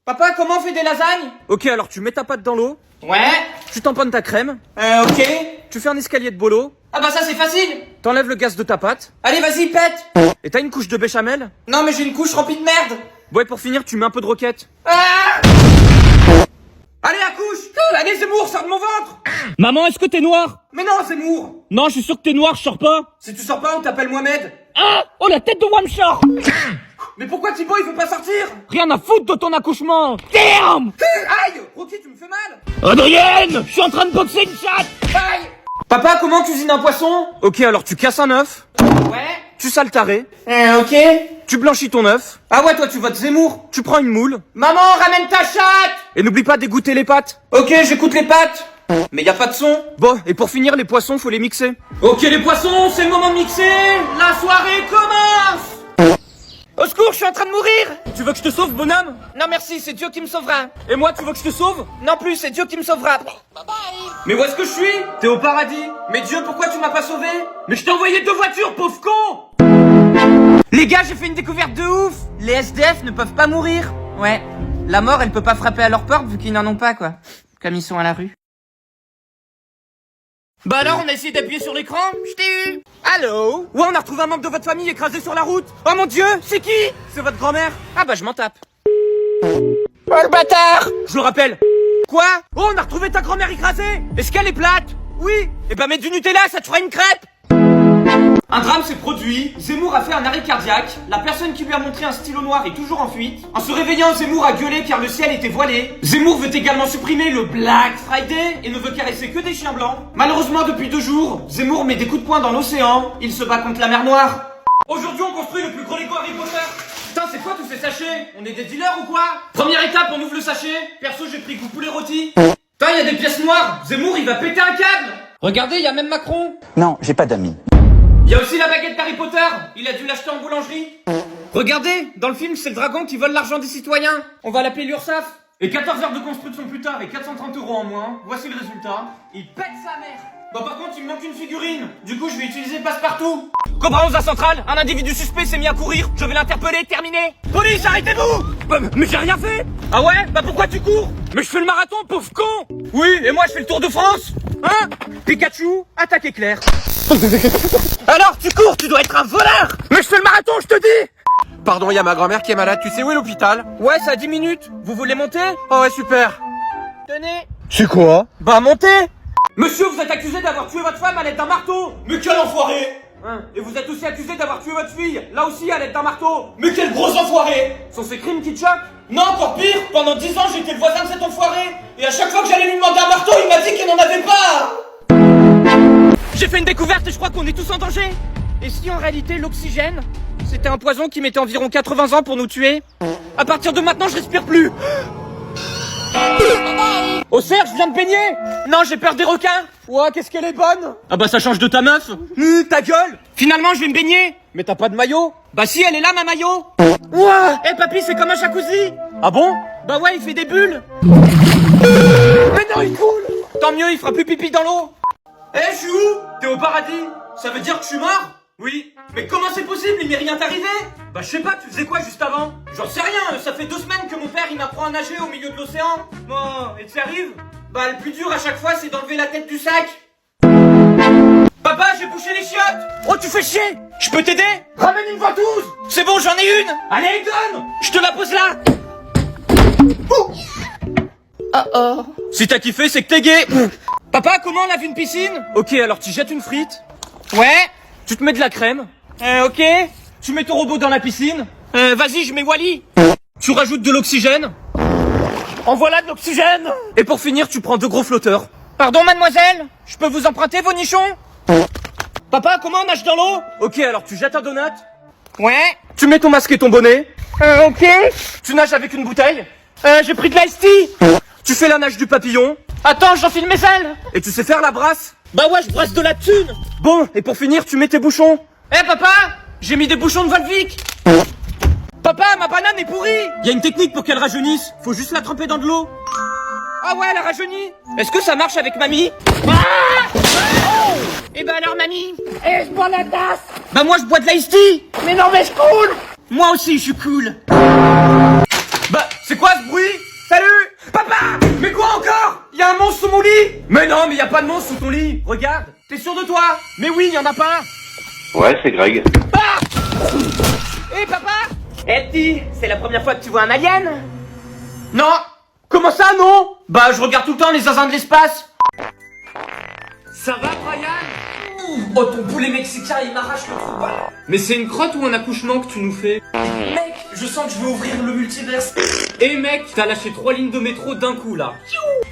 Speaker 4: Papa, comment on fait des lasagnes?
Speaker 7: Ok, alors tu mets ta pâte dans l'eau,
Speaker 4: Ouais.
Speaker 7: tu tamponnes ta crème,
Speaker 4: Ok.
Speaker 7: tu fais un escalier de bolo,
Speaker 4: Ah bah ça c'est facile.
Speaker 7: t'enlèves le gaz de ta pâte,
Speaker 4: Allez, vas-y, pète.
Speaker 7: et t'as une couche de béchamel.
Speaker 4: Non mais j'ai une couche remplie de merde.
Speaker 7: Ouais, pour finir, tu mets un peu de roquette.
Speaker 4: Ah.
Speaker 7: Allez, accouche!
Speaker 4: Allez, Zemmour, sors de mon ventre.
Speaker 7: Maman, est-ce que t'es noir?
Speaker 4: Mais non, Zemmour.
Speaker 7: Non, je suis sûr que t'es noir, je sors pas.
Speaker 4: Si tu sors pas, on t'appelle Mohamed.
Speaker 7: Ah! Oh, la tête de Wamshar!
Speaker 4: Mais pourquoi Thibaut il veut pas sortir?
Speaker 7: Rien à foutre de ton accouchement! Damn!
Speaker 4: Aïe. Rocky, tu me fais mal.
Speaker 7: Adrienne! Je suis en train de boxer une chatte!
Speaker 4: Aïe. Papa, comment on cuisine un poisson?
Speaker 7: Ok, alors tu casses un œuf,
Speaker 4: Ouais.
Speaker 7: Tu sales taré.
Speaker 4: Ok.
Speaker 7: Tu blanchis ton œuf.
Speaker 4: Ah ouais, toi tu votes Zemmour.
Speaker 7: Tu prends une moule.
Speaker 4: Maman, ramène ta chatte.
Speaker 7: Et n'oublie pas d'égoutter les pâtes.
Speaker 4: Ok, j'écoute les pattes. Mais y a pas de son.
Speaker 7: Bon, et pour finir, les poissons, faut les mixer.
Speaker 1: Ok les poissons, c'est le moment de mixer. La soirée commence.
Speaker 4: Au secours, je suis en train de mourir.
Speaker 7: Tu veux que je te sauve, bonhomme?
Speaker 4: Non merci, c'est Dieu qui me sauvera.
Speaker 7: Et moi, tu veux que je te sauve?
Speaker 4: Non plus, c'est Dieu qui me sauvera.
Speaker 1: Mais où est-ce que je suis? T'es au paradis. Mais Dieu, pourquoi tu m'as pas sauvé? Mais je t'ai envoyé 2 voitures, pauvre con.
Speaker 4: Les gars, j'ai fait une découverte de ouf. Les SDF ne peuvent pas mourir. Ouais. La mort, elle peut pas frapper à leur porte vu qu'ils n'en ont pas, quoi. Comme ils sont à la rue.
Speaker 7: Bah alors, on a essayé d'appuyer sur l'écran? Je t'ai eu. Allô? Ouais, on a retrouvé un membre de votre famille écrasé sur la route. Oh mon dieu, c'est qui? C'est votre grand-mère.
Speaker 4: Ah bah je m'en tape. Oh le bâtard.
Speaker 7: Je le rappelle. Quoi? Oh, on a retrouvé ta grand-mère écrasée. Est-ce qu'elle est plate? Oui. Eh ben, mets du Nutella, ça te fera une crêpe.
Speaker 1: Un drame s'est produit, Zemmour a fait un arrêt cardiaque, la personne qui lui a montré un stylo noir est toujours en fuite. En se réveillant, Zemmour a gueulé car le ciel était voilé. Zemmour veut également supprimer le Black Friday et ne veut caresser que des chiens blancs. Malheureusement, depuis 2 jours, Zemmour met des coups de poing dans l'océan, il se bat contre la mer Noire. Aujourd'hui, on construit le plus gros Lego Harry Potter. Putain, c'est quoi tous ces sachets? On est des dealers ou quoi? Première étape, on ouvre le sachet. Perso, j'ai pris goût poulet rôti. Putain, il y a des pièces noires. Zemmour, il va péter un câble. Regardez, il y a même Macron.
Speaker 8: Non, j'ai pas d'amis.
Speaker 1: Il y a aussi la baguette d'Harry Potter. Il a dû l'acheter en boulangerie.
Speaker 4: Regardez, dans le film, c'est le dragon qui vole l'argent des citoyens.
Speaker 1: On va l'appeler l'URSSAF. Et 14 heures de construction plus tard et 430 € en moins, voici le résultat. Il pète sa mère. Bon par contre, il me manque une figurine. Du coup, je vais utiliser Passepartout.
Speaker 7: Cobra 11 à Centrale, un individu suspect s'est mis à courir. Je vais l'interpeller, terminé. Police, arrêtez-vous! Mais j'ai rien fait. Ah ouais? Bah pourquoi tu cours? Mais je fais le marathon, pauvre con. Oui, et moi je fais le Tour de France. Hein? Pikachu, attaque éclair. Alors, tu cours, tu dois être un voleur. Mais je fais le marathon, je te dis.
Speaker 2: Pardon, il y a ma grand-mère qui est malade. Tu sais où est l'hôpital?
Speaker 7: Ouais, ça a 10 minutes. Vous voulez monter?
Speaker 2: Oh ouais, super.
Speaker 4: Tenez.
Speaker 2: C'est quoi?
Speaker 7: Bah montez.
Speaker 1: Monsieur, vous êtes accusé d'avoir tué votre femme à l'aide d'un marteau. Mais quel enfoiré. Hein? Et vous êtes aussi accusé d'avoir tué votre fille, là aussi à l'aide d'un marteau. Mais quel gros enfoiré. Sont ces crimes qui te choquent? Non, encore pire. Pendant 10 ans, j'étais le voisin de cet enfoiré. Et à chaque fois que j'allais lui demander un marteau, il m'a dit qu'il n'en avait pas.
Speaker 7: J'ai fait une découverte et je crois qu'on est tous en danger. Et si en réalité l'oxygène, c'était un poison qui mettait environ 80 ans pour nous tuer? À partir de maintenant, je respire plus. Oh Serge, je viens de baigner. Non, j'ai peur des requins. Ouah, qu'est-ce qu'elle est bonne. Ah bah ça change de ta meuf. Ta gueule. Finalement, je vais me baigner. Mais t'as pas de maillot? Bah si, elle est là ma maillot. Ouah. Eh papy, c'est comme un jacuzzi. Ah bon? Bah ouais, il fait des bulles. Mais non, il coule. Tant mieux, il fera plus pipi dans l'eau.
Speaker 1: Eh, je suis où? T'es au paradis? Ça veut dire que je suis mort? Oui. Mais comment c'est possible? Il m'est rien arrivé? Bah je sais pas, tu faisais quoi juste avant? J'en sais rien, ça fait 2 semaines que mon père il m'apprend à nager au milieu de l'océan. Oh, et tu arrives? Bah le plus dur à chaque fois c'est d'enlever la tête du sac. Papa, j'ai bouché les chiottes!
Speaker 7: Oh, tu fais chier. Je peux t'aider?
Speaker 1: Ramène une ventouse!
Speaker 7: C'est bon, j'en ai une.
Speaker 1: Allez, donne!
Speaker 7: Je te la pose là. Si t'as kiffé, c'est que t'es gay. Papa, comment on lave une piscine? Ok, alors tu jettes une frite.
Speaker 4: Ouais.
Speaker 7: Tu te mets de la crème.
Speaker 4: Ok.
Speaker 7: Tu mets ton robot dans la piscine. Vas-y, je mets Wally. Tu rajoutes de l'oxygène. En voilà de l'oxygène. Et pour finir, tu prends 2 gros flotteurs.
Speaker 4: Pardon, mademoiselle. Je peux vous emprunter vos nichons?
Speaker 7: Papa, comment on nage dans l'eau? Ok, alors tu jettes un donut.
Speaker 4: Ouais.
Speaker 7: Tu mets ton masque et ton bonnet.
Speaker 4: Ok.
Speaker 7: Tu nages avec une bouteille.
Speaker 4: J'ai pris de l'ice tea.
Speaker 7: Tu fais la nage du papillon.
Speaker 4: Attends, j'enfile mes ailes.
Speaker 7: Et tu sais faire la brasse. Bah ouais, je brasse de la thune. Bon, et pour finir, tu mets tes bouchons.
Speaker 4: Eh papa, j'ai mis des bouchons de Volvic.
Speaker 7: Papa, ma banane est pourrie. Y a une technique pour qu'elle rajeunisse. Faut juste la tremper dans de l'eau.
Speaker 4: Ah ouais, elle a rajeuni.
Speaker 7: Est-ce que ça marche avec mamie?
Speaker 4: Eh ben alors mamie.
Speaker 3: Et je bois la tasse.
Speaker 4: Bah moi je bois de l'ice tea.
Speaker 3: Mais non, mais je coule.
Speaker 4: Moi aussi je suis cool.
Speaker 7: Bah, c'est quoi ce bruit? Salut. Papa. Mais quoi encore? Y a un monstre sous mon lit. Mais non, mais y a pas de monstre sous ton lit. Regarde. T'es sûr de toi? Mais oui, y en a pas.
Speaker 6: Ouais, c'est Greg.
Speaker 4: Eh papa. Eh petit, c'est la première fois que tu vois un alien?
Speaker 1: Non!
Speaker 7: Comment ça, non?
Speaker 1: Bah je regarde tout le temps les zinzins de l'espace!
Speaker 7: Ça va, Brian?
Speaker 1: Oh ton poulet mexicain il m'arrache le trou de balle.
Speaker 7: Mais c'est une crotte ou un accouchement que tu nous fais?
Speaker 1: Mec, je sens que je vais ouvrir le multiverse.
Speaker 7: Eh mec, t'as lâché 3 lignes de métro d'un coup là.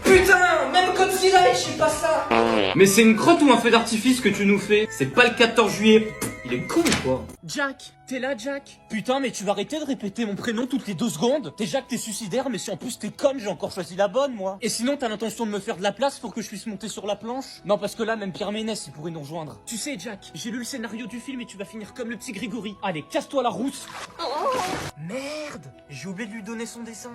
Speaker 1: Putain, même Godzilla il sait pas ça.
Speaker 7: Mais c'est une crotte ou un feu d'artifice que tu nous fais? C'est pas le 14 juillet. Il
Speaker 1: Il est con quoi.
Speaker 7: Jack, t'es là, Jack? Putain, mais tu vas arrêter de répéter mon prénom toutes les 2 secondes? T'es Jack, t'es suicidaire, mais si en plus t'es conne, j'ai encore choisi la bonne, moi. Et sinon, t'as l'intention de me faire de la place pour que je puisse monter sur la planche? Non, parce que là, même Pierre Ménès, il pourrait nous rejoindre. Tu sais, Jack, j'ai lu le scénario du film et tu vas finir comme le petit Grégory. Allez, casse-toi la rousse. Merde, j'ai oublié de lui donner son dessin.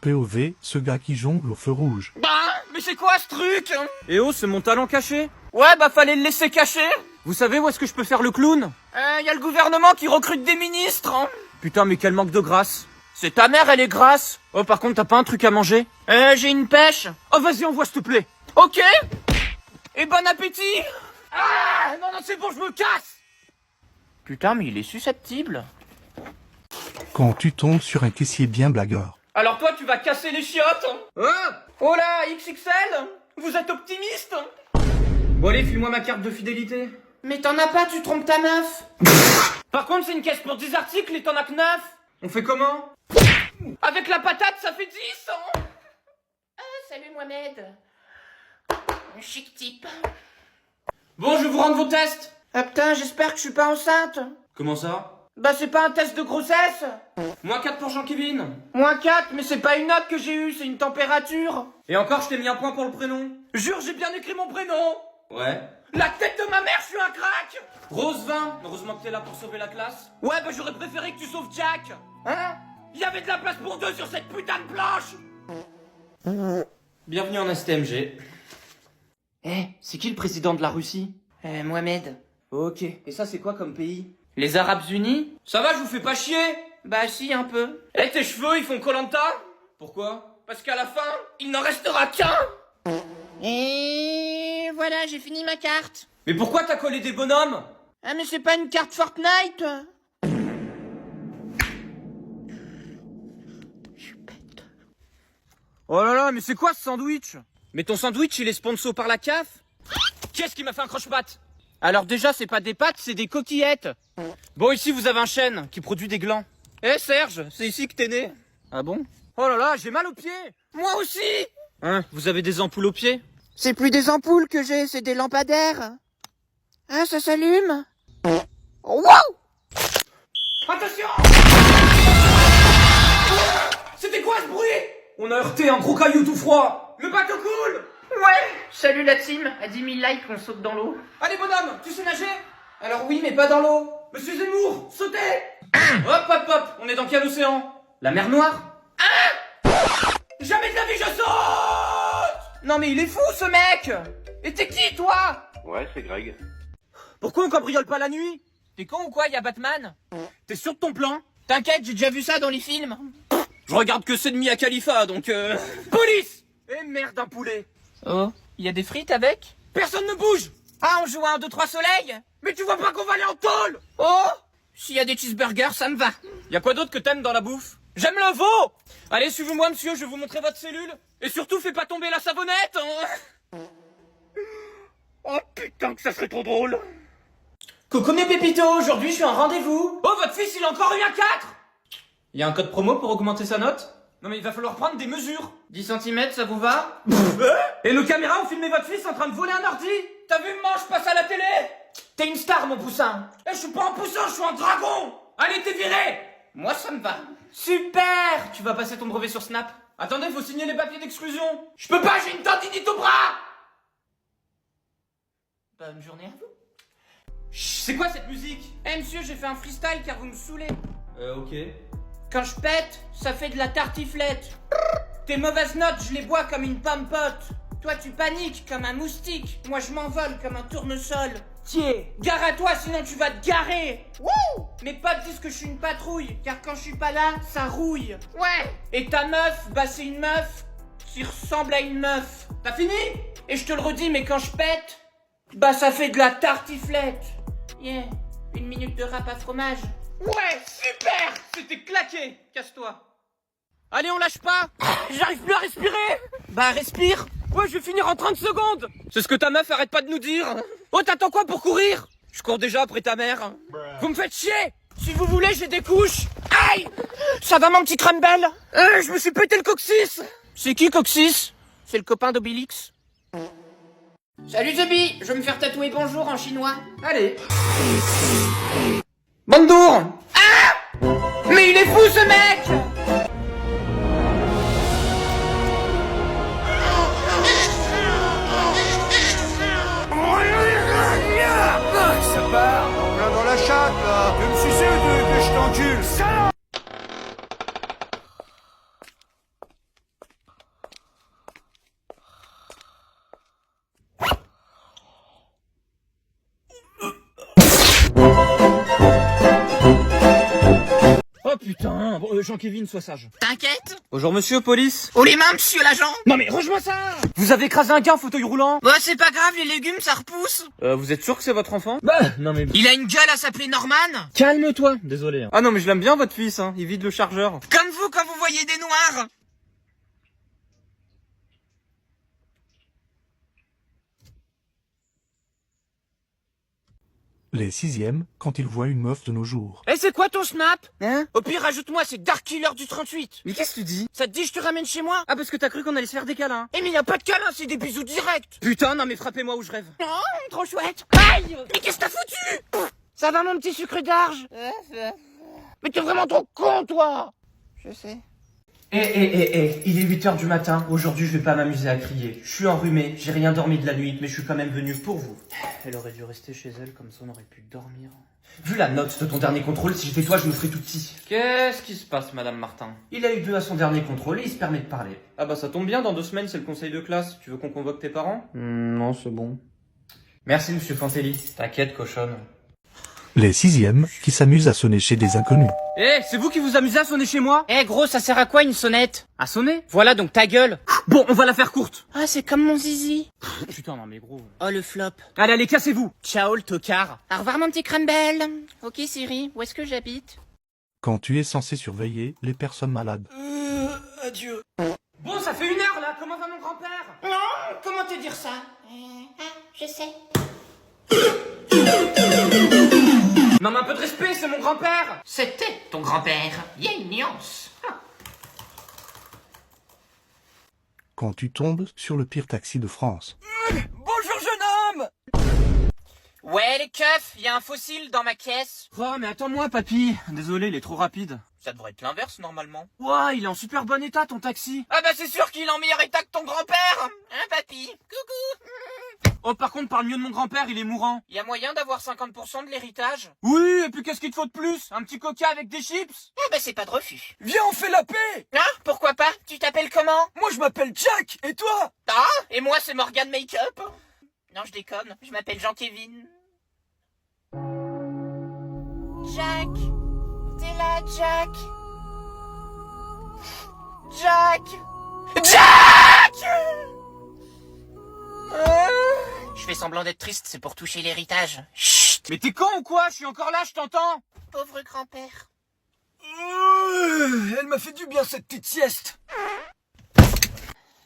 Speaker 5: POV, ce gars qui jongle au feu rouge.
Speaker 7: Bah, mais c'est quoi ce truc? Eh oh, c'est mon talent caché. Ouais, bah fallait le laisser cacher. Vous savez où est-ce que je peux faire le clown? Y a le gouvernement qui recrute des ministres, hein. Putain, mais quel manque de grâce. C'est ta mère, elle est grasse. Oh, par contre, t'as pas un truc à manger? J'ai une pêche. Oh, vas-y, envoie, s'il te plaît. Ok. Et bon appétit. Ah, non, c'est bon, je me casse. Putain, mais il est susceptible.
Speaker 5: Quand tu tombes sur un caissier bien blagueur.
Speaker 7: Alors toi, tu vas casser les chiottes, hein? Oh là, XXL. Vous êtes optimiste?
Speaker 1: Bon allez, file-moi ma carte de fidélité.
Speaker 4: Mais t'en as pas, tu trompes ta meuf.
Speaker 7: Par contre, c'est une caisse pour 10 articles et t'en as que 9.
Speaker 1: On fait comment?
Speaker 7: Avec la patate, ça fait 10, hein?
Speaker 4: Salut Mohamed. Chic type.
Speaker 7: Bon, je vais vous rendre vos tests.
Speaker 4: Ah putain, j'espère que je suis pas enceinte.
Speaker 1: Comment ça?
Speaker 4: Bah c'est pas un test de grossesse.
Speaker 1: Moins 4 pour Jean-Kevin.
Speaker 4: Moins 4, mais c'est pas une note que j'ai eue, c'est une température.
Speaker 1: Et encore, je t'ai mis un point pour le prénom.
Speaker 7: Jure, j'ai bien écrit mon prénom.
Speaker 1: Ouais.
Speaker 7: La tête de ma mère, je suis un crack.
Speaker 1: Rose 20. Heureusement que t'es là pour sauver la classe.
Speaker 7: Ouais, bah j'aurais préféré que tu sauves Jack.
Speaker 4: Hein?
Speaker 7: Il y avait de la place pour 2 sur cette putain de planche.
Speaker 1: Bienvenue en STMG.
Speaker 7: C'est qui le président de la Russie?
Speaker 4: Mohamed.
Speaker 1: Ok. Et ça, c'est quoi comme pays?
Speaker 7: Les Arabes Unis?
Speaker 1: Ça va, je vous fais pas chier?
Speaker 4: Bah si, un peu.
Speaker 7: Eh, tes cheveux, ils font Koh-Lanta?
Speaker 1: Pourquoi?
Speaker 7: Parce qu'à la fin, il n'en restera qu'un.
Speaker 4: Et voilà, j'ai fini ma carte.
Speaker 1: Mais pourquoi t'as collé des bonhommes?
Speaker 4: Ah mais c'est pas une carte Fortnite.
Speaker 7: Oh là là, mais c'est quoi ce sandwich? Mais ton sandwich, il est sponsor par la CAF? Qui est-ce qui m'a fait un croche-patte? Alors déjà, c'est pas des pâtes, c'est des coquillettes. Bon, ici, vous avez un chêne qui produit des glands. Eh Serge, c'est ici que t'es né. Ah bon? Oh là là, j'ai mal aux pieds.
Speaker 4: Moi aussi.
Speaker 7: Hein, vous avez des ampoules aux pieds?
Speaker 4: C'est plus des ampoules que j'ai, c'est des lampadaires. Ah, ça s'allume. Wow.
Speaker 7: Attention! C'était quoi ce bruit?
Speaker 1: On a heurté un gros caillou tout froid.
Speaker 7: Le bateau coule!
Speaker 4: Ouais. Salut la team. À 10 000 likes, on saute dans l'eau.
Speaker 7: Allez bonhomme, tu sais nager?
Speaker 4: Alors oui, mais pas dans l'eau.
Speaker 7: Monsieur Zemmour, sautez! Hop hop hop, on est dans quel océan?
Speaker 1: La mer Noire?
Speaker 7: Jamais de la vie je saute! Non mais il est fou ce mec! Et t'es qui toi?
Speaker 6: Ouais, c'est Greg.
Speaker 7: Pourquoi on cambriole pas la nuit? T'es con ou quoi, y'a Batman? T'es sûr de ton plan?
Speaker 4: T'inquiète, j'ai déjà vu ça dans les films.
Speaker 7: Je regarde que c'est de Mia Khalifa, donc Police! Eh merde, un poulet!
Speaker 4: Oh, y a des frites avec?
Speaker 7: Personne ne bouge!
Speaker 4: Ah, on joue à 1, 2, 3 soleil?
Speaker 7: Mais tu vois pas qu'on va aller en tôle?
Speaker 4: Oh, s'il y a des cheeseburgers, ça me va.
Speaker 7: Y'a quoi d'autre que t'aimes dans la bouffe? J'aime le veau! Allez, suivez-moi monsieur, je vais vous montrer votre cellule. Et surtout, fais pas tomber la savonnette, hein. Oh putain que ça serait trop drôle.
Speaker 1: Coucou mes pépitos, aujourd'hui je suis en rendez-vous.
Speaker 7: Oh, votre fils, il a encore eu un 4!
Speaker 1: Y a un code promo pour augmenter sa note?
Speaker 7: Non mais il va falloir prendre des mesures.
Speaker 1: 10 cm, ça vous va?
Speaker 7: Et nos caméras ont filmé votre fils en train de voler un ordi. T'as vu, moi, je passe à la télé.
Speaker 4: T'es une star, mon poussin.
Speaker 7: Eh, je suis pas un poussin, je suis un dragon. Allez, t'es viré.
Speaker 4: Moi, ça me va.
Speaker 7: Super. Tu vas passer ton brevet sur Snap. Attendez, faut signer les papiers d'exclusion. Je peux pas, j'ai une tendinite au bras.
Speaker 4: Bonne journée à vous.
Speaker 7: Chut, c'est quoi cette musique?
Speaker 4: Eh, monsieur, j'ai fait un freestyle car vous me saoulez.
Speaker 1: Ok.
Speaker 4: Quand je pète, ça fait de la tartiflette. Tes mauvaises notes, je les bois comme une pomme pote. Toi, tu paniques comme un moustique. Moi, je m'envole comme un tournesol. Tiens, gare à toi, sinon tu vas te garer. Wouh! Mes potes disent que je suis une patrouille, car quand je suis pas là, ça rouille. Ouais. Et ta meuf, bah c'est une meuf qui ressemble à une meuf.
Speaker 7: T'as fini?
Speaker 4: Et je te le redis, mais quand je pète, bah ça fait de la tartiflette. Yeah, 1 minute de rap à fromage.
Speaker 7: Ouais, super. C'était claqué. Casse-toi. Allez, on lâche pas. J'arrive plus à respirer.
Speaker 4: Bah respire.
Speaker 7: Ouais, je vais finir en 30 secondes. C'est ce que ta meuf arrête pas de nous dire. Oh, t'attends quoi pour courir? Je cours déjà après ta mère. Vous me faites chier.
Speaker 4: Si vous voulez, j'ai des couches. Aïe! Ça va mon petit crumble?
Speaker 7: Je me suis pété le coccyx.
Speaker 4: C'est qui Coccyx? C'est le copain d'Obélix. Salut Zebi, je vais me faire tatouer bonjour en chinois.
Speaker 1: Allez.
Speaker 4: Bonjour. Ah! Mais il est fou ce mec!
Speaker 6: Ça part en plein dans la chatte, là. Tu veux me sucer ou que je t'encule, salope?
Speaker 7: Oh putain, bon, Jean-Kévin, sois sage.
Speaker 4: T'inquiète?
Speaker 1: Bonjour monsieur, police.
Speaker 4: Oh les mains, monsieur l'agent!
Speaker 7: Non mais range-moi ça. Vous avez écrasé un gars en fauteuil roulant?
Speaker 4: Bah c'est pas grave, les légumes ça repousse.
Speaker 1: Vous êtes sûr que c'est votre enfant?
Speaker 7: Bah, non mais...
Speaker 4: Il a une gueule à s'appeler Norman.
Speaker 7: Calme-toi. Désolé. Hein.
Speaker 1: Ah non mais je l'aime bien votre fils, hein. Il vide le chargeur.
Speaker 4: Comme vous quand vous voyez des noirs.
Speaker 5: Les sixièmes, quand ils voient une meuf de nos jours.
Speaker 4: Eh c'est quoi ton snap?
Speaker 1: Hein?
Speaker 4: Au pire rajoute-moi, c'est Dark Killer du 38.
Speaker 1: Mais qu'est-ce que tu dis?
Speaker 4: Ça te dit je te ramène chez moi?
Speaker 1: Ah parce que t'as cru qu'on allait se faire des câlins.
Speaker 4: Eh mais y a pas de câlin, c'est des bisous directs.
Speaker 1: Putain, non mais frappez-moi où je rêve.
Speaker 4: Oh, trop chouette. Aïe! Mais qu'est-ce que t'as foutu? Ça va mon petit sucre d'arge? Mais t'es vraiment trop con toi. Je sais.
Speaker 1: Il est 8h du matin, aujourd'hui je vais pas m'amuser à crier. Je suis enrhumé, j'ai rien dormi de la nuit, mais je suis quand même venu pour vous. Elle aurait dû rester chez elle, comme ça on aurait pu dormir. Vu la note de ton dernier contrôle, si j'étais toi je me ferais tout petit. Qu'est-ce qui se passe madame Martin? Il a eu 2 à son dernier contrôle et il se permet de parler. Ah bah ça tombe bien, dans 2 semaines c'est le conseil de classe. Tu veux qu'on convoque tes parents? Non c'est bon. Merci monsieur Fantelli. T'inquiète cochonne.
Speaker 5: Les sixièmes qui s'amusent à sonner chez des inconnus.
Speaker 1: Eh, c'est vous qui vous amusez à sonner chez moi?
Speaker 4: Eh gros, ça sert à quoi une sonnette?
Speaker 1: À sonner?
Speaker 4: Voilà donc ta gueule.
Speaker 1: Bon, on va la faire courte.
Speaker 4: Ah c'est comme mon zizi.
Speaker 1: Putain non mais gros.
Speaker 4: Oh le flop.
Speaker 1: Allez, cassez-vous.
Speaker 4: Ciao le tocard. Au revoir mon petit crumble. Ok Siri, où est-ce que j'habite?
Speaker 5: Quand tu es censé surveiller les personnes malades.
Speaker 4: Adieu.
Speaker 1: Bon, ça fait 1 heure là, comment va mon grand-père?
Speaker 4: Non, comment te dire ça? Je sais.
Speaker 1: Non mais un peu de respect, c'est mon grand-père.
Speaker 4: C'était ton grand-père. Il y a une nuance.
Speaker 5: Quand tu tombes sur le pire taxi de France.
Speaker 4: Bonjour jeune homme. Ouais les keufs, il y a un fossile dans ma caisse.
Speaker 1: Oh mais attends-moi papy. Désolé, il est trop rapide.
Speaker 4: Ça devrait être l'inverse normalement.
Speaker 1: Ouah, il est en super bon état ton taxi.
Speaker 4: Ah bah c'est sûr qu'il est en meilleur état que ton grand-père. Hein papy? Coucou.
Speaker 1: Oh par contre, parle mieux de mon grand-père, il est mourant.
Speaker 4: Y a moyen d'avoir 50% de l'héritage?
Speaker 1: Oui, et puis qu'est-ce qu'il te faut de plus? Un petit coca avec des chips?
Speaker 4: Ah bah c'est pas de refus.
Speaker 7: Viens, on fait la paix.
Speaker 4: Hein? Pourquoi pas? Tu t'appelles comment?
Speaker 7: Moi je m'appelle Jack, et toi?
Speaker 4: Ah? Et moi c'est Morgan Makeup. Non je déconne, je m'appelle Jean-Kévin. Jack. T'es là Jack. Jack. Jack. Je fais semblant d'être triste, c'est pour toucher l'héritage. Chut.
Speaker 1: Mais t'es con ou quoi? Je suis encore là, je t'entends.
Speaker 4: Pauvre grand-père.
Speaker 7: Elle m'a fait du bien cette petite sieste.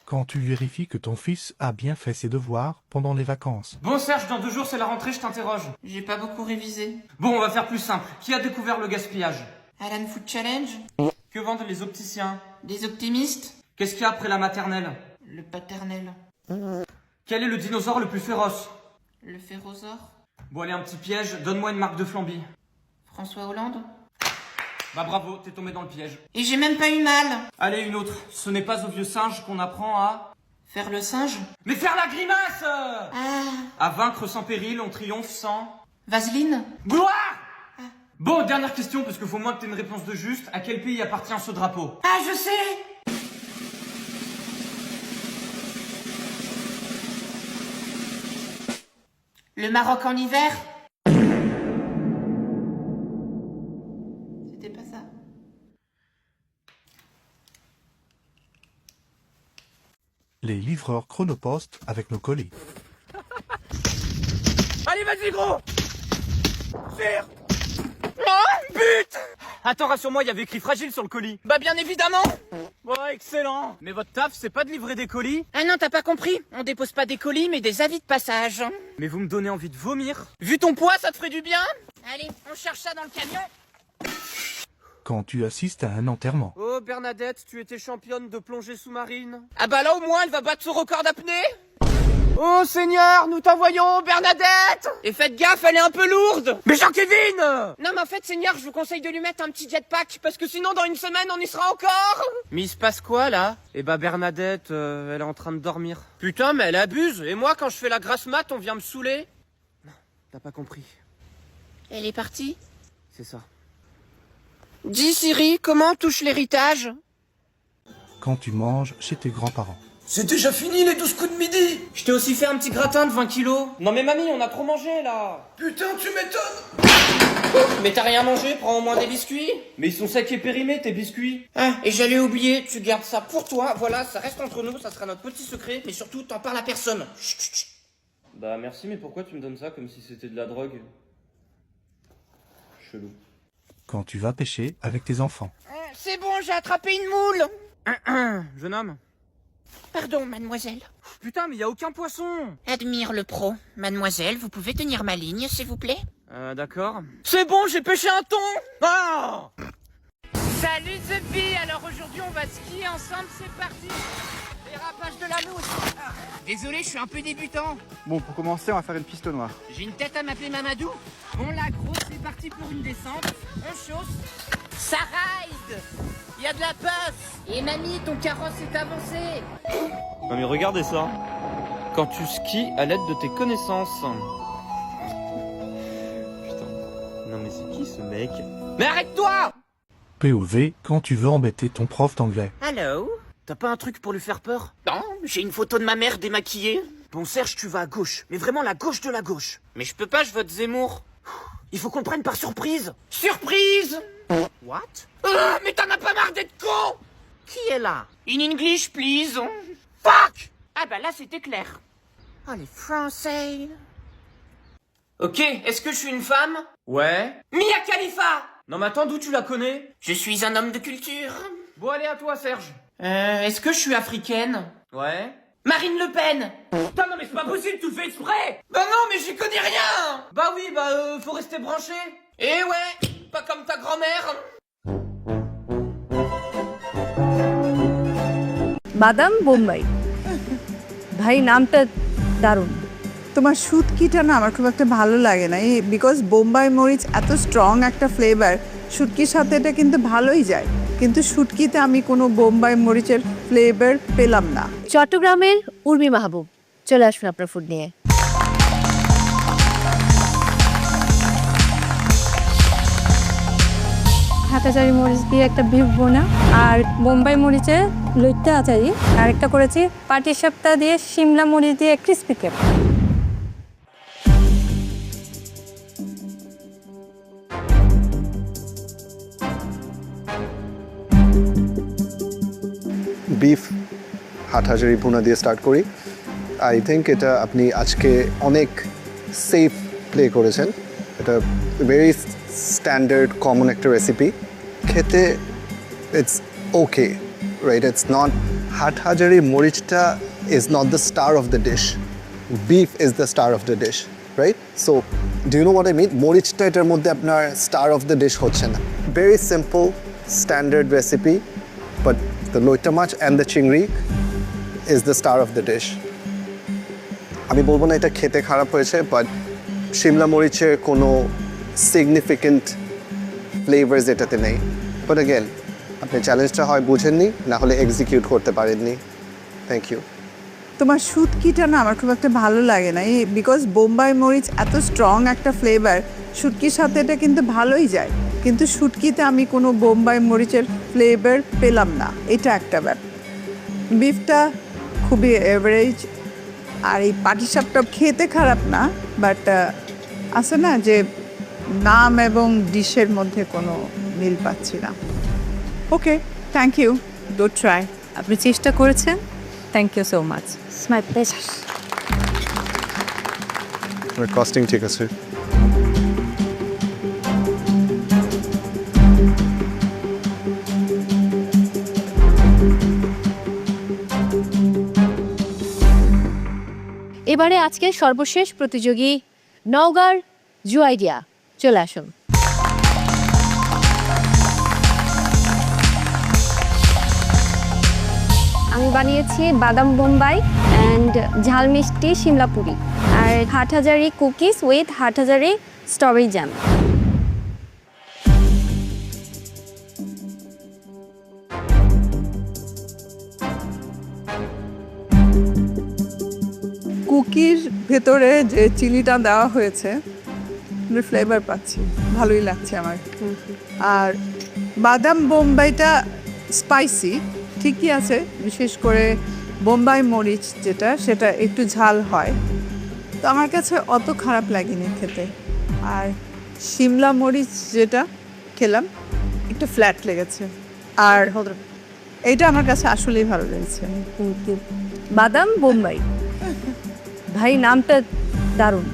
Speaker 5: Quand tu vérifies que ton fils a bien fait ses devoirs pendant les vacances.
Speaker 1: Bon Serge, dans 2 jours c'est la rentrée, je t'interroge.
Speaker 4: J'ai pas beaucoup révisé.
Speaker 1: Bon, on va faire plus simple. Qui a découvert le gaspillage?
Speaker 4: Alan Food Challenge?
Speaker 1: Que vendent les opticiens?
Speaker 4: Des optimistes?
Speaker 1: Qu'est-ce qu'il y a après la maternelle?
Speaker 4: Le paternel.
Speaker 1: Quel est le dinosaure le plus féroce?
Speaker 4: Le férosaure?
Speaker 1: Bon allez, un petit piège, donne-moi une marque de flamby.
Speaker 4: François Hollande?
Speaker 1: Bah bravo, t'es tombé dans le piège.
Speaker 4: Et j'ai même pas eu mal.
Speaker 1: Allez, une autre. Ce n'est pas au vieux singe qu'on apprend à...
Speaker 4: Faire le singe?
Speaker 1: Mais faire la grimace!
Speaker 4: Ah.
Speaker 1: À vaincre sans péril, on triomphe sans...
Speaker 4: Vaseline?
Speaker 1: Gloire! Bon, dernière question, parce qu'il faut moins que t'aies une réponse de juste. À quel pays appartient ce drapeau?
Speaker 4: Ah, je sais! Le Maroc en hiver? C'était pas ça?
Speaker 5: Les livreurs chronopost avec nos colis.
Speaker 1: Allez, vas-y, gros! Tire! Oh, but! Attends, rassure-moi, il y avait écrit fragile sur le colis.
Speaker 4: Bah bien évidemment!
Speaker 1: Ouais, excellent! Mais votre taf, c'est pas de livrer des colis?
Speaker 4: Ah non, t'as pas compris? On dépose pas des colis, mais des avis de passage.
Speaker 1: Mais vous me donnez envie de vomir.
Speaker 4: Vu ton poids, ça te ferait du bien? Allez, on cherche ça dans le camion.
Speaker 5: Quand tu assistes à un enterrement.
Speaker 1: Oh, Bernadette, tu étais championne de plongée sous-marine.
Speaker 4: Ah bah là au moins, elle va battre son record d'apnée. Oh Seigneur, nous t'envoyons Bernadette. Et faites gaffe, elle est un peu lourde.
Speaker 7: Mais Jean-Kévin!
Speaker 4: Non mais en fait Seigneur, je vous conseille de lui mettre un petit jetpack, parce que sinon dans une semaine on y sera encore.
Speaker 7: Mais il se passe quoi là? Eh bah Bernadette, elle est en train de dormir. Putain mais elle abuse. Et moi quand je fais la grasse mat, on vient me saouler. Non, t'as pas compris.
Speaker 4: Elle est partie?
Speaker 7: C'est ça.
Speaker 4: Dis Siri, comment on touche l'héritage?
Speaker 5: Quand tu manges chez tes grands-parents.
Speaker 7: C'est déjà fini les 12 coups de midi. Je t'ai aussi fait un petit gratin de 20 kilos. Non mais mamie, on a trop mangé là.
Speaker 6: Putain, tu m'étonnes.
Speaker 7: Mais t'as rien mangé, prends au moins des biscuits. Mais ils sont secs et périmés tes biscuits.
Speaker 4: Ah, et j'allais oublier, tu gardes ça pour toi, voilà, ça reste entre nous, ça sera notre petit secret, mais surtout t'en parles à personne. Chut, chut, chut.
Speaker 7: Bah merci, mais pourquoi tu me donnes ça comme si c'était de la drogue? Chelou.
Speaker 5: Quand tu vas pêcher avec tes enfants.
Speaker 4: C'est bon, j'ai attrapé une moule.
Speaker 7: Jeune homme.
Speaker 4: Pardon, mademoiselle.
Speaker 7: Putain, mais y a aucun poisson.
Speaker 4: Admire le pro. Mademoiselle, vous pouvez tenir ma ligne, s'il vous plaît?
Speaker 7: D'accord. C'est bon, j'ai pêché un thon. Ah!
Speaker 4: Salut Zubi, alors aujourd'hui on va skier ensemble, c'est parti. Dérapage de la mousse. Désolé, je suis un peu débutant.
Speaker 6: Bon, pour commencer, on va faire une piste noire.
Speaker 4: J'ai une tête à m'appeler Mamadou. Bon la grosse, c'est parti pour une descente. On chausse. Ça ride. Il y a de la puff. Et mamie, ton carrosse est avancé.
Speaker 7: Non mais regardez ça. Quand tu skis à l'aide de tes connaissances. Putain. Non mais c'est qui ce mec?
Speaker 4: Mais arrête-toi.
Speaker 5: POV, quand tu veux embêter ton prof d'anglais.
Speaker 4: Allô?
Speaker 7: T'as pas un truc pour lui faire peur?
Speaker 4: Non, j'ai une photo de ma mère démaquillée.
Speaker 7: Bon Serge, tu vas à gauche. Mais vraiment la gauche de la gauche.
Speaker 4: Mais je peux pas, je vote Zemmour.
Speaker 7: Il faut qu'on le prenne par surprise.
Speaker 4: Surprise.
Speaker 7: What?
Speaker 4: Mais t'en as pas marre d'être con?
Speaker 7: Qui est là?
Speaker 4: In English, please. Fuck. Ah bah là, c'était clair. Oh, les Français.
Speaker 7: Ok, est-ce que je suis une femme? Ouais.
Speaker 4: Mia Khalifa.
Speaker 7: Non mais attends, d'où tu la connais?
Speaker 4: Je suis un homme de culture.
Speaker 7: Bon allez, à toi Serge.
Speaker 4: Est-ce que je suis africaine?
Speaker 7: Ouais.
Speaker 4: Marine Le Pen.
Speaker 7: Putain non mais c'est pas possible, tu le fais exprès.
Speaker 4: Bah non, mais j'y connais rien.
Speaker 7: Bah oui, faut rester branché.
Speaker 4: Eh ouais, pas comme ta grand-mère.
Speaker 3: বাদাম বোম্বাই ভাই নামটা দারুণ। তোমার শুটকিটা না আমার খুব একটা ভালো লাগে না, এই বিকজ বোম্বাই মরিচ এত স্ট্রং একটা ফ্লেভার, শুটকির সাথে এটা কিন্তু ভালোই যায়, কিন্তু শুটকিতে আমি কোনো বোম্বাই মরিচের ফ্লেভার পেলাম না।
Speaker 8: চট্টগ্রামের উর্মি মাহবুব চলে আসুন আপনার ফুড নিয়ে।
Speaker 9: হাতাচারি মরিচ দিয়ে একটা বিফ বোনা, আর বোম্বাই মরিচে লইট্টা আচারি, আর একটা করেছি পাটি সাপটা দিয়ে শিমলা মরিচ দিয়ে ক্রিসপি কেক।
Speaker 10: বিফ হাটহাজারি ভুনা দিয়ে স্টার্ট করি। আই থিঙ্ক এটা আপনি আজকে অনেক সেফ প্লে করেছেন। এটা ভেরি স্ট্যান্ডার্ড কমন একটা রেসিপি, খেতে it's okay, right? It's not, Hathazari মরিচটা is not the star of the dish, beef is the star of the dish, right? So do you know what I mean? মরিচটা এটার মধ্যে আপনার star of the dish হচ্ছে না। Very simple standard recipe, but the loita mach and the chingri is the star of the dish. আমি বলবো না এটা খেতে খারাপ হয়েছে, বাট শিমলা মরিচের কোনো সিগনিফিকেন্ট ফ্লেভার্স এটাতে নেই। বাট অ্যাগেন, আপনি চ্যালেঞ্জটা হয় বুঝেননি, না হলে এক্সিকিউট করতে পারেননি। Thank you.
Speaker 3: তোমার শুটকিটা না আমার খুব একটা ভালো লাগে না, এই বিকজ বোম্বাই মরিচ এত স্ট্রং একটা ফ্লেভার, শুটকির সাথে এটা কিন্তু ভালোই যায়, কিন্তু শুটকিতে আমি কোনো বোম্বাই মরিচের ফ্লেভার পেলাম না, এটা একটা ব্যাপার। বিফটা খুবই এভারেজ, আর এই পাটিসাপটা খেতে খারাপ না, বাট আছে না যে নাম এবং ডিশের মধ্যে কোনো মিল পাচ্ছি না। Okay, thank you, good try.
Speaker 9: আপনি চেষ্টা করেছেন, thank you so much.
Speaker 8: It's my pleasure.
Speaker 10: Costing ঠিক আছে।
Speaker 8: এবারে আজকের সর্বশেষ প্রতিযোগী নওগাঁর জুয়াইডিয়া চলে আসুন।
Speaker 9: আমি বানিয়েছি বাদাম বোম্বাই অ্যান্ড ঝাল মিষ্টি শিমলা পুরি আর Hathazari cookies with Hathazari strawberry jam.
Speaker 3: কুকির ভেতরে যে চিলিটা দেওয়া হয়েছে ফ্লেভার পাচ্ছি, ভালোই লাগছে আমার। আর বাদাম বোম্বাইটা স্পাইসি ঠিকই আছে, বিশেষ করে বোম্বাই মরিচ যেটা সেটা একটু ঝাল হয়, তো আমার কাছে অত খারাপ লাগেনি খেতে। আর শিমলা মরিচ যেটা খেলাম একটু ফ্ল্যাট লেগেছে, আর এইটা আমার কাছে আসলেই ভালো লেগেছে।
Speaker 8: বাদাম বোম্বাই, ভাই নামটা দারুণ।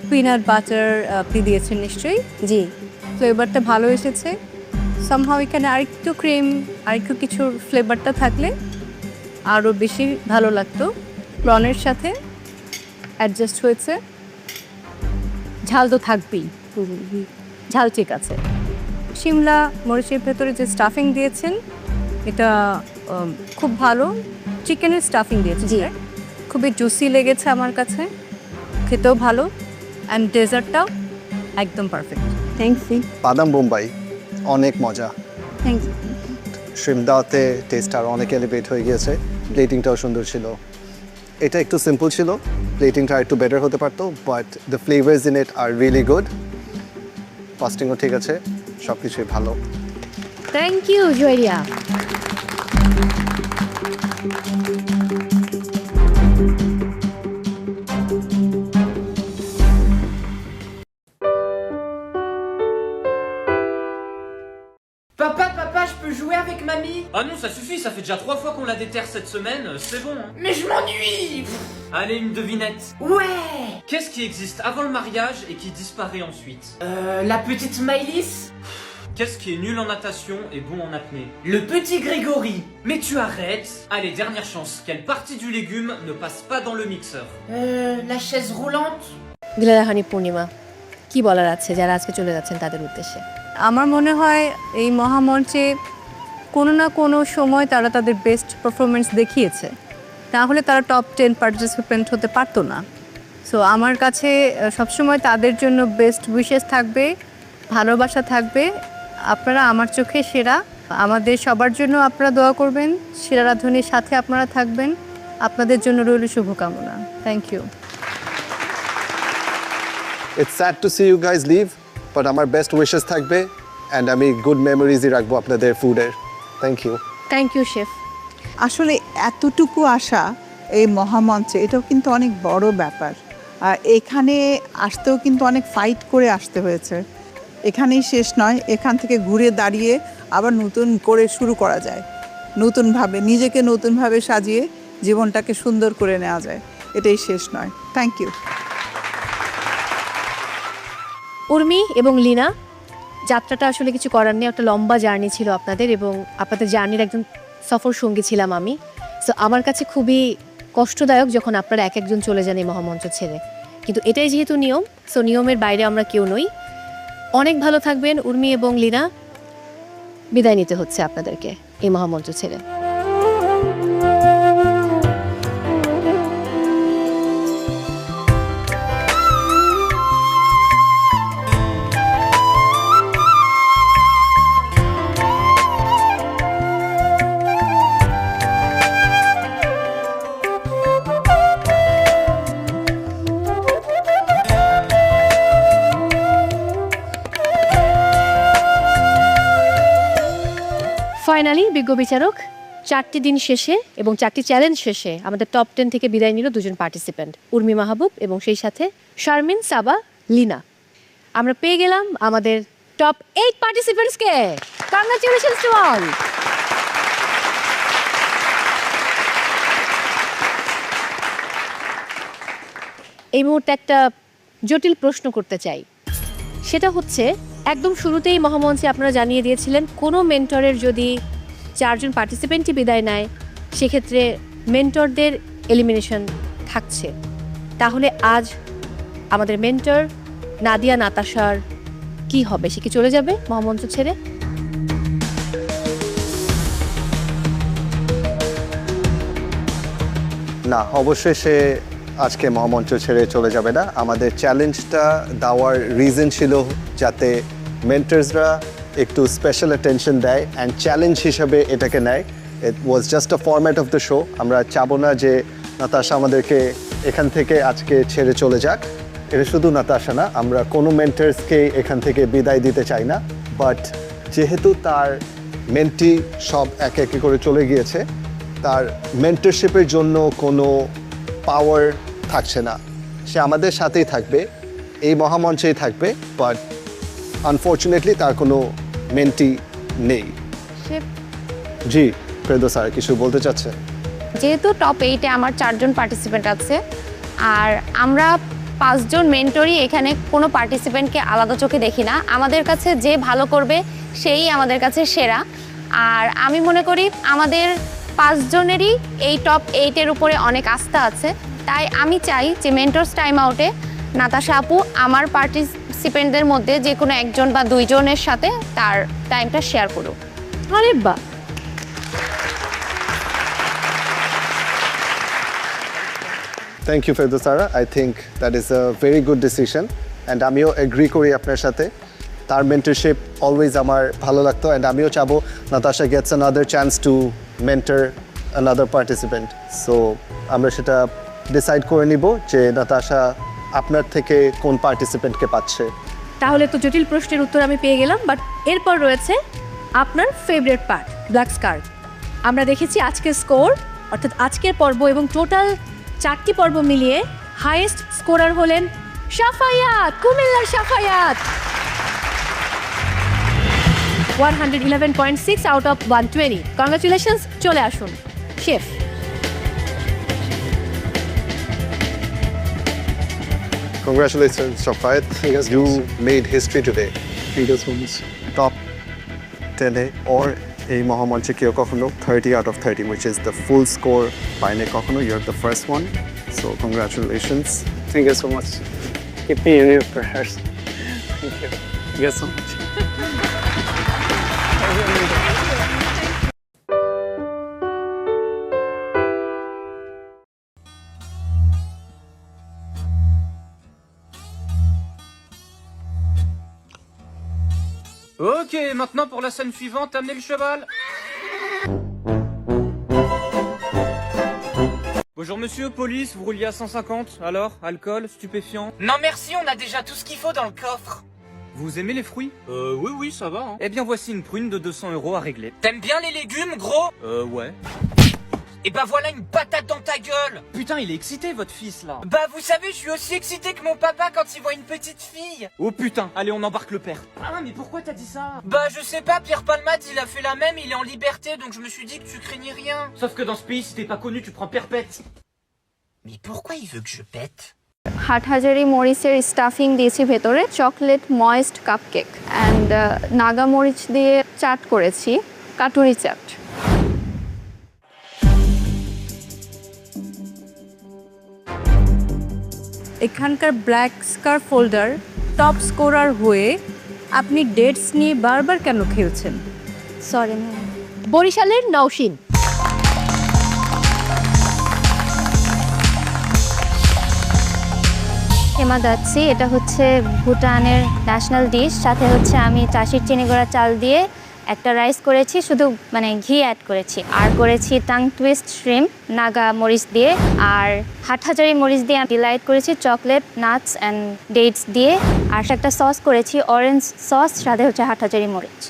Speaker 8: পিনাট বাটার আপনি দিয়েছেন নিশ্চয়ই? জি, ফ্লেভারটা ভালো এসেছে। সামহাও এখানে আরেকটু ক্রিম আরেকটু কিছুর ফ্লেভারটা থাকলে আরও বেশি ভালো লাগতো। প্রনের সাথে অ্যাডজাস্ট হয়েছে। ঝাল তো থাকবেই, ঝাল ঠিক আছে। শিমলা মরিচের ভেতরে যে স্টাফিং দিয়েছেন এটা খুব ভালো, চিকেনের স্টাফিং দিয়েছে, জি খুবই জুসি লেগেছে আমার কাছে, খেতেও ভালো। অ্যান্ড ডেজার্টটাও একদম পারফেক্ট। Thank you.
Speaker 10: বাদাম বোম্বাই অনেক মজা,
Speaker 9: থ্যাংক ইউ।
Speaker 10: শ্রিম দাওয়াতে টেস্ট আর অনেক এলিভেট হয়ে গিয়েছে, প্লেটিংটাও সুন্দর ছিল। এটা একটু সিম্পল ছিল, প্লেটিংটা একটু বেটার হতে পারতো, but the flavours in it are really good. কস্টিংও ঠিক আছে, সব কিছুই ভালো।
Speaker 8: থ্যাংক ইউ জয়রিয়া।
Speaker 4: Papa, je peux jouer avec mamie?
Speaker 1: Ah non, ça suffit, ça fait déjà 3 fois qu'on la déterre cette semaine, c'est bon. Hein.
Speaker 4: Mais je m'ennuie!
Speaker 1: Allez, une devinette.
Speaker 4: Ouais!
Speaker 1: Qu'est-ce qui existe avant le mariage et qui disparaît ensuite?
Speaker 4: La petite Maïlis?
Speaker 1: Qu'est-ce qui est nul en natation et bon en apnée?
Speaker 4: Le petit Grégory.
Speaker 1: Mais tu arrêtes. Allez, dernière chance, quelle partie du légume ne passe pas dans le mixeur?
Speaker 4: La chaise roulante?
Speaker 8: দিলারাহানি পূর্ণিমা, কি বলার আছে যারা আজকে চলে যাচ্ছেন তাদের উদ্দেশ্যে? আমার মনে হয় এই মহামঞ্চে কোনো না কোনো সময় তারা তাদের বেস্ট পারফরমেন্স দেখিয়েছে, তাহলে তারা টপ 10 পার্টিসিপেন্ট হতে পারতো না। সো আমার কাছে সবসময় তাদের জন্য বেস্ট উইশেস থাকবে, ভালোবাসা থাকবে। আপনারা আমার চোখে সেরা, আমাদের সবার জন্য আপনারা দোয়া করবেন, সেরা রাধুনির সাথে আপনারা থাকবেন। আপনাদের জন্য রইল শুভকামনা। Thank you.
Speaker 10: It's sad to see you guys leave, but আমার বেস্ট উইশেস থাকবে অ্যান্ড আমি গুড মেমোরিজই রাখবো আপনাদের ফুডের। Thank you.
Speaker 8: Thank you chef.
Speaker 3: আসলে এতটুকু আসা এই মহামঞ্চে এটাও কিন্তু অনেক বড় ব্যাপার। আর এখানে আসতেও কিন্তু অনেক ফাইট করে আসতে হয়েছে। এখানেই শেষ নয়, এখান থেকে ঘুরে দাঁড়িয়ে আবার নতুন করে শুরু করা যায়, নতুনভাবে নিজেকে নতুনভাবে সাজিয়ে জীবনটাকে সুন্দর করে নেওয়া যায়। এটাই শেষ নয়। Thank you.
Speaker 8: উর্মি এবং লীনা, যাত্রাটা আসলে কিছু করার নেই, একটা লম্বা জার্নি ছিল আপনাদের এবং আপনাদের জার্নির একজন সফর সঙ্গী ছিলাম আমি। সো আমার কাছে খুবই কষ্টদায়ক যখন আপনারা এক একজন চলে যান এই মহামঞ্চ ছেড়ে, কিন্তু এটাই যেহেতু নিয়ম, সো নিয়মের বাইরে আমরা কেউ নই। অনেক ভালো থাকবেন উর্মি এবং লীনা, বিদায় নিতে হচ্ছে আপনাদেরকে এই মহামঞ্চ ছেড়ে। ফাইনালি বিজ্ঞ বিচারক 4টি দিন শেষে এবং 4টি চ্যালেঞ্জ শেষে আমাদের টপ 10 থেকে বিদায় নিল দুজন পার্টিসিপেন্ট, উর্মি মাহবুব এবং সেই সাথে শারমিন, সাবা, লীনা। আমরা পেয়ে গেলাম আমাদের টপ 8 পার্টিসিপেন্টসকে। Congratulations to all. এই মুহূর্তে একটা জটিল প্রশ্ন করতে চাই, সেটা হচ্ছে একদম শুরুতেই মহামঞ্চে আপনারা জানিয়ে দিয়েছিলেন কোনো মেন্টরের যদি 4 জন পার্টিসিপেন্টই বিদায় নেয় সেক্ষেত্রে মেন্টরদের এলিমিনেশন থাকছে। তাহলে আজ আমাদের মেন্টর নাদিয়া নাতাশার কি হবে? সে কি চলে যাবে মহামঞ্চ ছেড়ে?
Speaker 10: না, অবশ্যই সে আজকে মহামঞ্চ ছেড়ে চলে যাবে না। আমাদের চ্যালেঞ্জটা দেওয়ার রিজন ছিল যাতে মেন্টরসরা একটু স্পেশাল অ্যাটেনশন দেয় অ্যান্ড চ্যালেঞ্জ হিসাবে এটাকে নেয়। It was just a format of the show. আমরা চাবো না যে নাতাশা আমাদেরকে এখান থেকে আজকে ছেড়ে চলে যাক। এটা শুধু নাতাশা না, আমরা কোনো মেন্টার্সকে এখান থেকে বিদায় দিতে চাই না। বাট যেহেতু তার মেন্টি সব একে একে করে চলে গিয়েছে, তার মেন্টরশিপের জন্য কোনো পাওয়ার থাকছে না। সে আমাদের সাথেই থাকবে, এই মহামঞ্চেই থাকবে, বাট আনফর্চুনেটলি তার কোনো মেন্টি নেই। জি ফেরদৌস স্যার কিছু বলতে চাচ্ছে?
Speaker 11: যেহেতু টপ 8-এ আমার 4 জন পার্টিসিপেন্ট আছে, আর আমরা 5 জন মেন্টরই এখানে কোনো পার্টিসিপেন্টকে আলাদা চোখে দেখি না। আমাদের কাছে যে ভালো করবে সেই আমাদের কাছে সেরা। আর আমি মনে করি আমাদের 5 জনেরই এই টপ 8-এর উপরে অনেক আস্থা আছে। তাই আমি চাই যে মেন্টরস টাইম আউটে নাতাশা আপু আমার পার্টিসিপেন্টদের মধ্যে যে কোনো 1 জন বা 2 জনের সাথে তার টাইমটা শেয়ার করুক।
Speaker 8: আরে বাহ,
Speaker 10: thank you Ferdous sir. I think that is a very good decision and আমিও এগ্রি করি আপনার সাথে। তার মেন্টরশিপ অলওয়েজ আমার ভালো লাগতো অ্যান্ড আমিও চাবো Natasha gets another chance to mentor another participant. So আমরা সেটা ডিসাইড করে নিব যে নাতাশা আপনার থেকে কোন পার্টিসিপেন্টকে পাচ্ছে।
Speaker 8: তাহলে তো জটিল প্রশ্নের উত্তর আমি পেয়ে গেলাম, বাট এরপর রয়েছে আপনার ফেভারিট পার্ট, ব্ল্যাক স্কার্ফ। আমরা দেখেছি আজকের স্কোর, অর্থাৎ আজকের পর্ব এবং টোটাল 4টি পর্ব মিলিয়ে হাইয়েস্ট স্কোরার হলেন সাফায়াত, কুমিল্লার সাফায়াত। 111.6 আউট অফ 120। কংগ্রাচুলেশনস। চলে আসুন chef.
Speaker 10: Congratulations, Shafayat. You made history today.
Speaker 6: Thank you so much.
Speaker 10: Top 10-এ or এই মহামঞ্চে কেউ কখনো 30 out of 30, which is the full score পায়নি কখনো. You're the first one. So congratulations.
Speaker 6: Thank you so much. Keep me in your prayers. Thank you. Thank you so much.
Speaker 1: Ok, maintenant pour la scène suivante, amenez le cheval. Bonjour monsieur, police, vous rouliez à 150, alors, alcool, stupéfiant?
Speaker 4: Non merci, on a déjà tout ce qu'il faut dans le coffre.
Speaker 1: Vous aimez les fruits?
Speaker 7: Oui, ça va, hein.
Speaker 1: Eh bien voici une prune de 200 € à régler.
Speaker 4: T'aimes bien les légumes, gros?
Speaker 1: Ouais.
Speaker 4: Et bah voilà une patate dans ta gueule.
Speaker 1: Putain, il est excité votre fils là.
Speaker 4: Bah vous savez, je suis aussi excité que mon papa quand il voit une petite fille.
Speaker 1: Oh putain, allez on embarque le père. Ah mais pourquoi t'as dit ça?
Speaker 4: Bah je sais pas, Pierre Palmade il a fait la même, il est en liberté, donc je me suis dit que tu craignais rien.
Speaker 1: Sauf que dans ce pays, si t'es pas connu, tu prends perpète.
Speaker 4: Mais pourquoi il veut que je pète?
Speaker 11: Hathazari মরিচের stuffing দিয়েছি ভেতরে, chocolate moist cupcake and Naga মরিচ দিয়ে চাট করেছি, কাটুরি চাট।
Speaker 8: এখানকার black scarf holder top scorer হয়ে আপনি ডেটস নিয়ে বারবার কেন খেলছেন?
Speaker 11: Sorry ma'am.
Speaker 8: বরিশালের নওশিন।
Speaker 11: হেমা যাচ্ছি, এটা হচ্ছে ভুটানের ন্যাশনাল ডিশ। সাথে হচ্ছে আমি চাষির চিনিগুড়া চাল দিয়ে একটা রাইস করেছি, শুধু মানে ঘি অ্যাড করেছি, আর করেছি টাং টুইস্ট শ্রিম্প নাগা মরিচ দিয়ে, আর হাটহাজারি মরিচ দিয়ে ডিলাইট করেছি চকলেট নাটস অ্যান্ড ডেটস দিয়ে, আর একটা সস করেছি অরেঞ্জ সস, সাথে হচ্ছে হাটহাজারি মরিচ।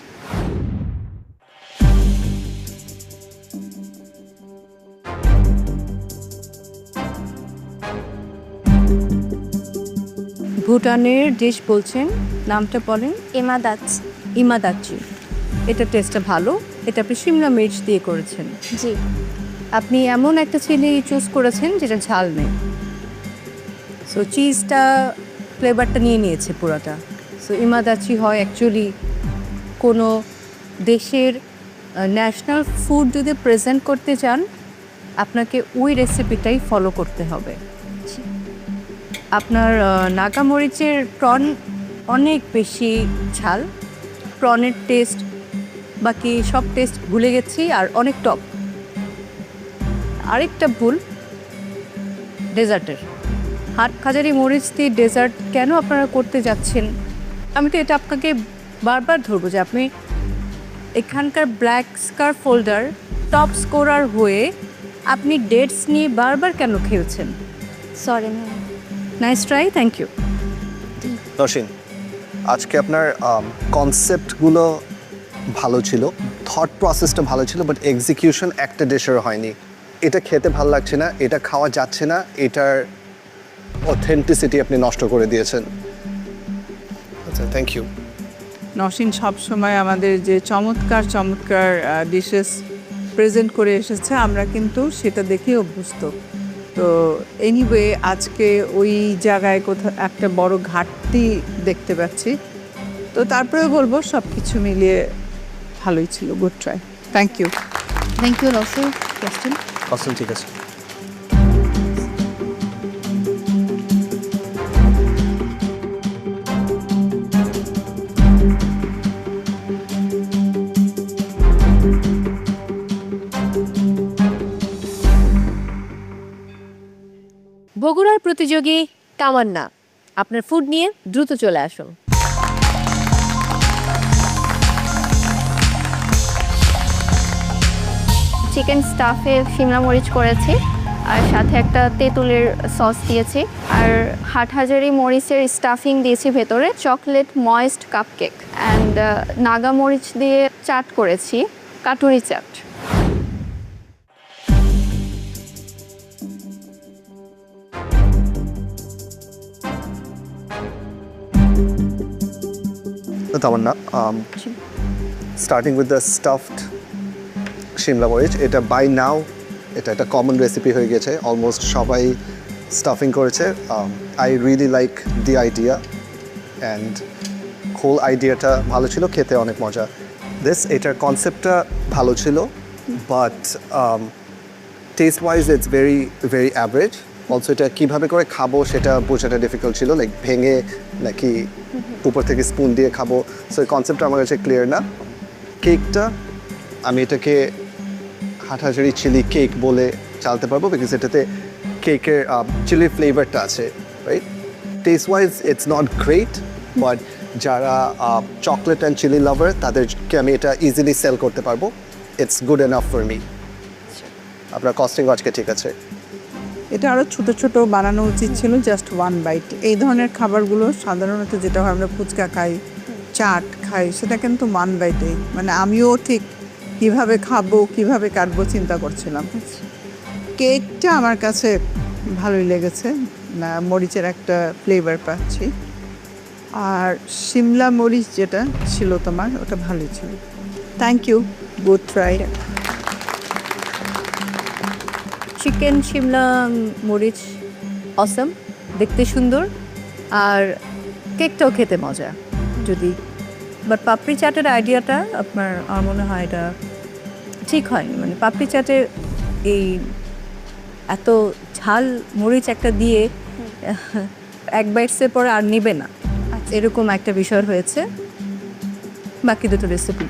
Speaker 8: ভুটানের ডিশ বলছেন, নামটা বলেন?
Speaker 11: ইমাদাচ্ছি।
Speaker 8: ইমাদাচ্ছি। এটা টেস্টটা ভালো, এটা আপনি শিমলা মির্চ দিয়ে করেছেন।
Speaker 11: জি।
Speaker 8: আপনি এমন একটা চিলি চুজ করেছেন যেটা ঝাল নেই, সো চিজটা ফ্লেভারটা নিয়ে নিয়েছে পুরোটা। সো ইমাদাচ্ছি হয় অ্যাকচুয়ালি কোনো দেশের ন্যাশনাল ফুড যদি প্রেজেন্ট করতে চান, আপনাকে ওই রেসিপিটাই ফলো করতে হবে। আপনার নাগা মরিচের প্রন অনেক বেশি ঝাল, প্রনের টেস্ট বাকি সব টেস্ট ভুলে গেছি, আর অনেক টক। আরেকটা ভুল, ডেজার্টের। হাটহাজারী মরিচ দিয়ে ডেজার্ট কেন আপনারা করতে যাচ্ছেন? আমি তো এটা আপনাকে বারবার ধরবো যে আপনি এখানকার black scarf holder top scorer হয়ে আপনি ডেটস নিয়ে বারবার কেন খেলছেন?
Speaker 11: Sorry ma'am.
Speaker 8: Nice try, thank you.
Speaker 10: Nosheen, আজকে আপনার কনসেপ্টগুলো ভালো ছিল, থট প্রসেসটা ভালো ছিল, বাট এক্সিকিউশন একটা ডিশের হয়নি। এটা খেতে ভালো লাগছে না, এটা খাওয়া যাচ্ছে না, এটার অথেন্টিসিটি আপনি নষ্ট করে দিয়েছেন। আচ্ছা, থ্যাংক ইউ।
Speaker 3: নসীন সবসময় আমাদের যে চমৎকার চমৎকার ডিশেস প্রেজেন্ট করে এসেছে, আমরা কিন্তু সেটা দেখে অভ্যস্ত। তো এনিওয়ে আজকে ওই জায়গায় কোথাও একটা বড় ঘাটতি দেখতে পাচ্ছি। তো তারপরে বলবো সব কিছু মিলিয়ে ভালোই ছিল, good try, thank you.
Speaker 8: Thank you Nosheen. Question?
Speaker 10: Awesome, ঠিক আছে।
Speaker 8: বগুড়ার প্রতিযোগী তামান্না, আপনার ফুড নিয়ে দ্রুত চলে আসুন।
Speaker 11: চিকেন স্টাফে শিমলা মরিচ করেছি, আর সাথে একটা তেঁতুলের সস দিয়েছি, আর হাটহাজারি মরিচের স্টাফিং দিয়েছি ভেতরে, chocolate moist cupcake and Naga মরিচ দিয়ে চাট করেছি, কাটুরি chaat.
Speaker 10: Tamanna, starting with the stuffed শিমলা মরিচ, এটা বাই নাও এটা একটা কমন রেসিপি হয়ে গেছে, অলমোস্ট সবাই স্টাফিং করেছে। I really like the idea and whole আইডিয়াটা ভালো ছিল, খেতে অনেক মজা। এটার কনসেপ্টটা ভালো ছিল, but taste wise it's very very average. Also এটা কীভাবে করে খাবো সেটা বোঝাটা ডিফিকাল্ট ছিল, লাইক ভেঙে নাকি উপর থেকে স্পুন দিয়ে খাবো, সো এই কনসেপ্টটা আমার কাছে ক্লিয়ার না। কেকটা আমি এটাকে হাটহাজারি চিলি কেক বলে চালতে পারবো, বিকজ এটাতে কেকের চিলি ফ্লেভারটা আছে, right? Taste wise it's not great, but যারা চকলেট অ্যান্ড চিলি লাভার তাদেরকে আমি এটা ইজিলি সেল করতে পারবো। It's good enough for me. আপনার কস্টিং আজকে ঠিক আছে।
Speaker 3: এটা আরও ছোট ছোট বানানো উচিত ছিল, জাস্ট ওয়ান বাইট। এই ধরনের খাবারগুলো সাধারণত যেটা হয় আমরা ফুচকা খাই, চাট খাই, সেটা কিন্তু ওয়ান বাইটেই, মানে আমিও ঠিক কিভাবে খাবো কিভাবে কাটবো চিন্তা করছিলাম। কেকটা আমার কাছে ভালোই লেগেছে, না মরিচের একটা ফ্লেভার পাচ্ছি, আর শিমলা মরিচ যেটা ছিল তোমার ওটা ভালোই ছিল। Thank you, good try.
Speaker 8: Chicken শিমলা মরিচ অসম, দেখতে সুন্দর, আর কেকটাও খেতে মজা। যদি বাট পাপড়ি চাটের আইডিয়াটা আপনার আমার মনে হয় এটা ঠিক হয়নি, মানে পাপড়ি চাটে এই এত ঝাল মরিচ একটা দিয়ে এক বাইটসের পরে আর নেবে না, এরকম একটা বিষয় হয়েছে। বাকি দুটো রেসিপি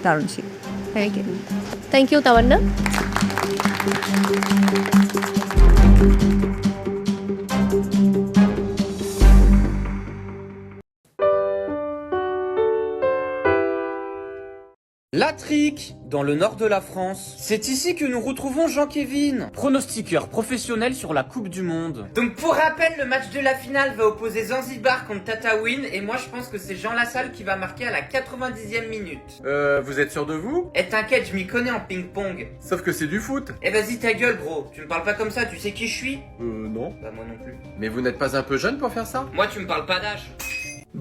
Speaker 8: দারুণ ছিল।
Speaker 11: Thank you. Thank you Tamanna.
Speaker 1: La Trique, dans le nord de la France. C'est ici que nous retrouvons Jean-Kévin, pronostiqueur professionnel sur la Coupe du Monde.
Speaker 4: Donc pour rappel, le match de la finale va opposer Zanzibar contre Tataouine, et moi je pense que c'est Jean Lassalle qui va marquer à la 90e minute.
Speaker 2: Vous êtes sûr de vous?
Speaker 4: Et t'inquiète, je m'y connais en ping-pong.
Speaker 2: Sauf que c'est du foot.
Speaker 4: Eh vas-y ta gueule gros, tu me parles pas comme ça, tu sais qui je suis?
Speaker 2: Non.
Speaker 4: Bah moi non plus.
Speaker 2: Mais vous n'êtes pas un peu jeune pour faire ça?
Speaker 4: Moi tu me parles pas d'âge.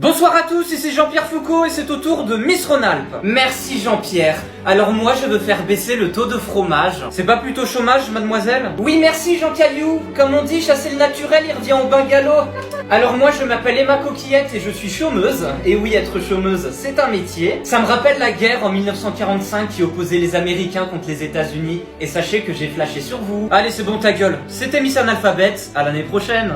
Speaker 1: Bonsoir à tous, ici Jean-Pierre Foucault et c'est au tour de Miss Rhône-Alpes. Merci Jean-Pierre. Alors moi je veux faire baisser le taux de fromage. C'est pas plutôt chômage, mademoiselle?
Speaker 4: Oui merci Jean Caliou, comme on dit, chasser le naturel, il revient au bungalow.
Speaker 1: Alors moi je m'appelle Emma Coquillette et je suis chômeuse. Et oui, être chômeuse c'est un métier. Ça me rappelle la guerre en 1945 qui opposait les Américains contre les États-Unis. Et sachez que j'ai flashé sur vous. Allez c'est bon ta gueule, c'était Miss Analphabète, à l'année prochaine.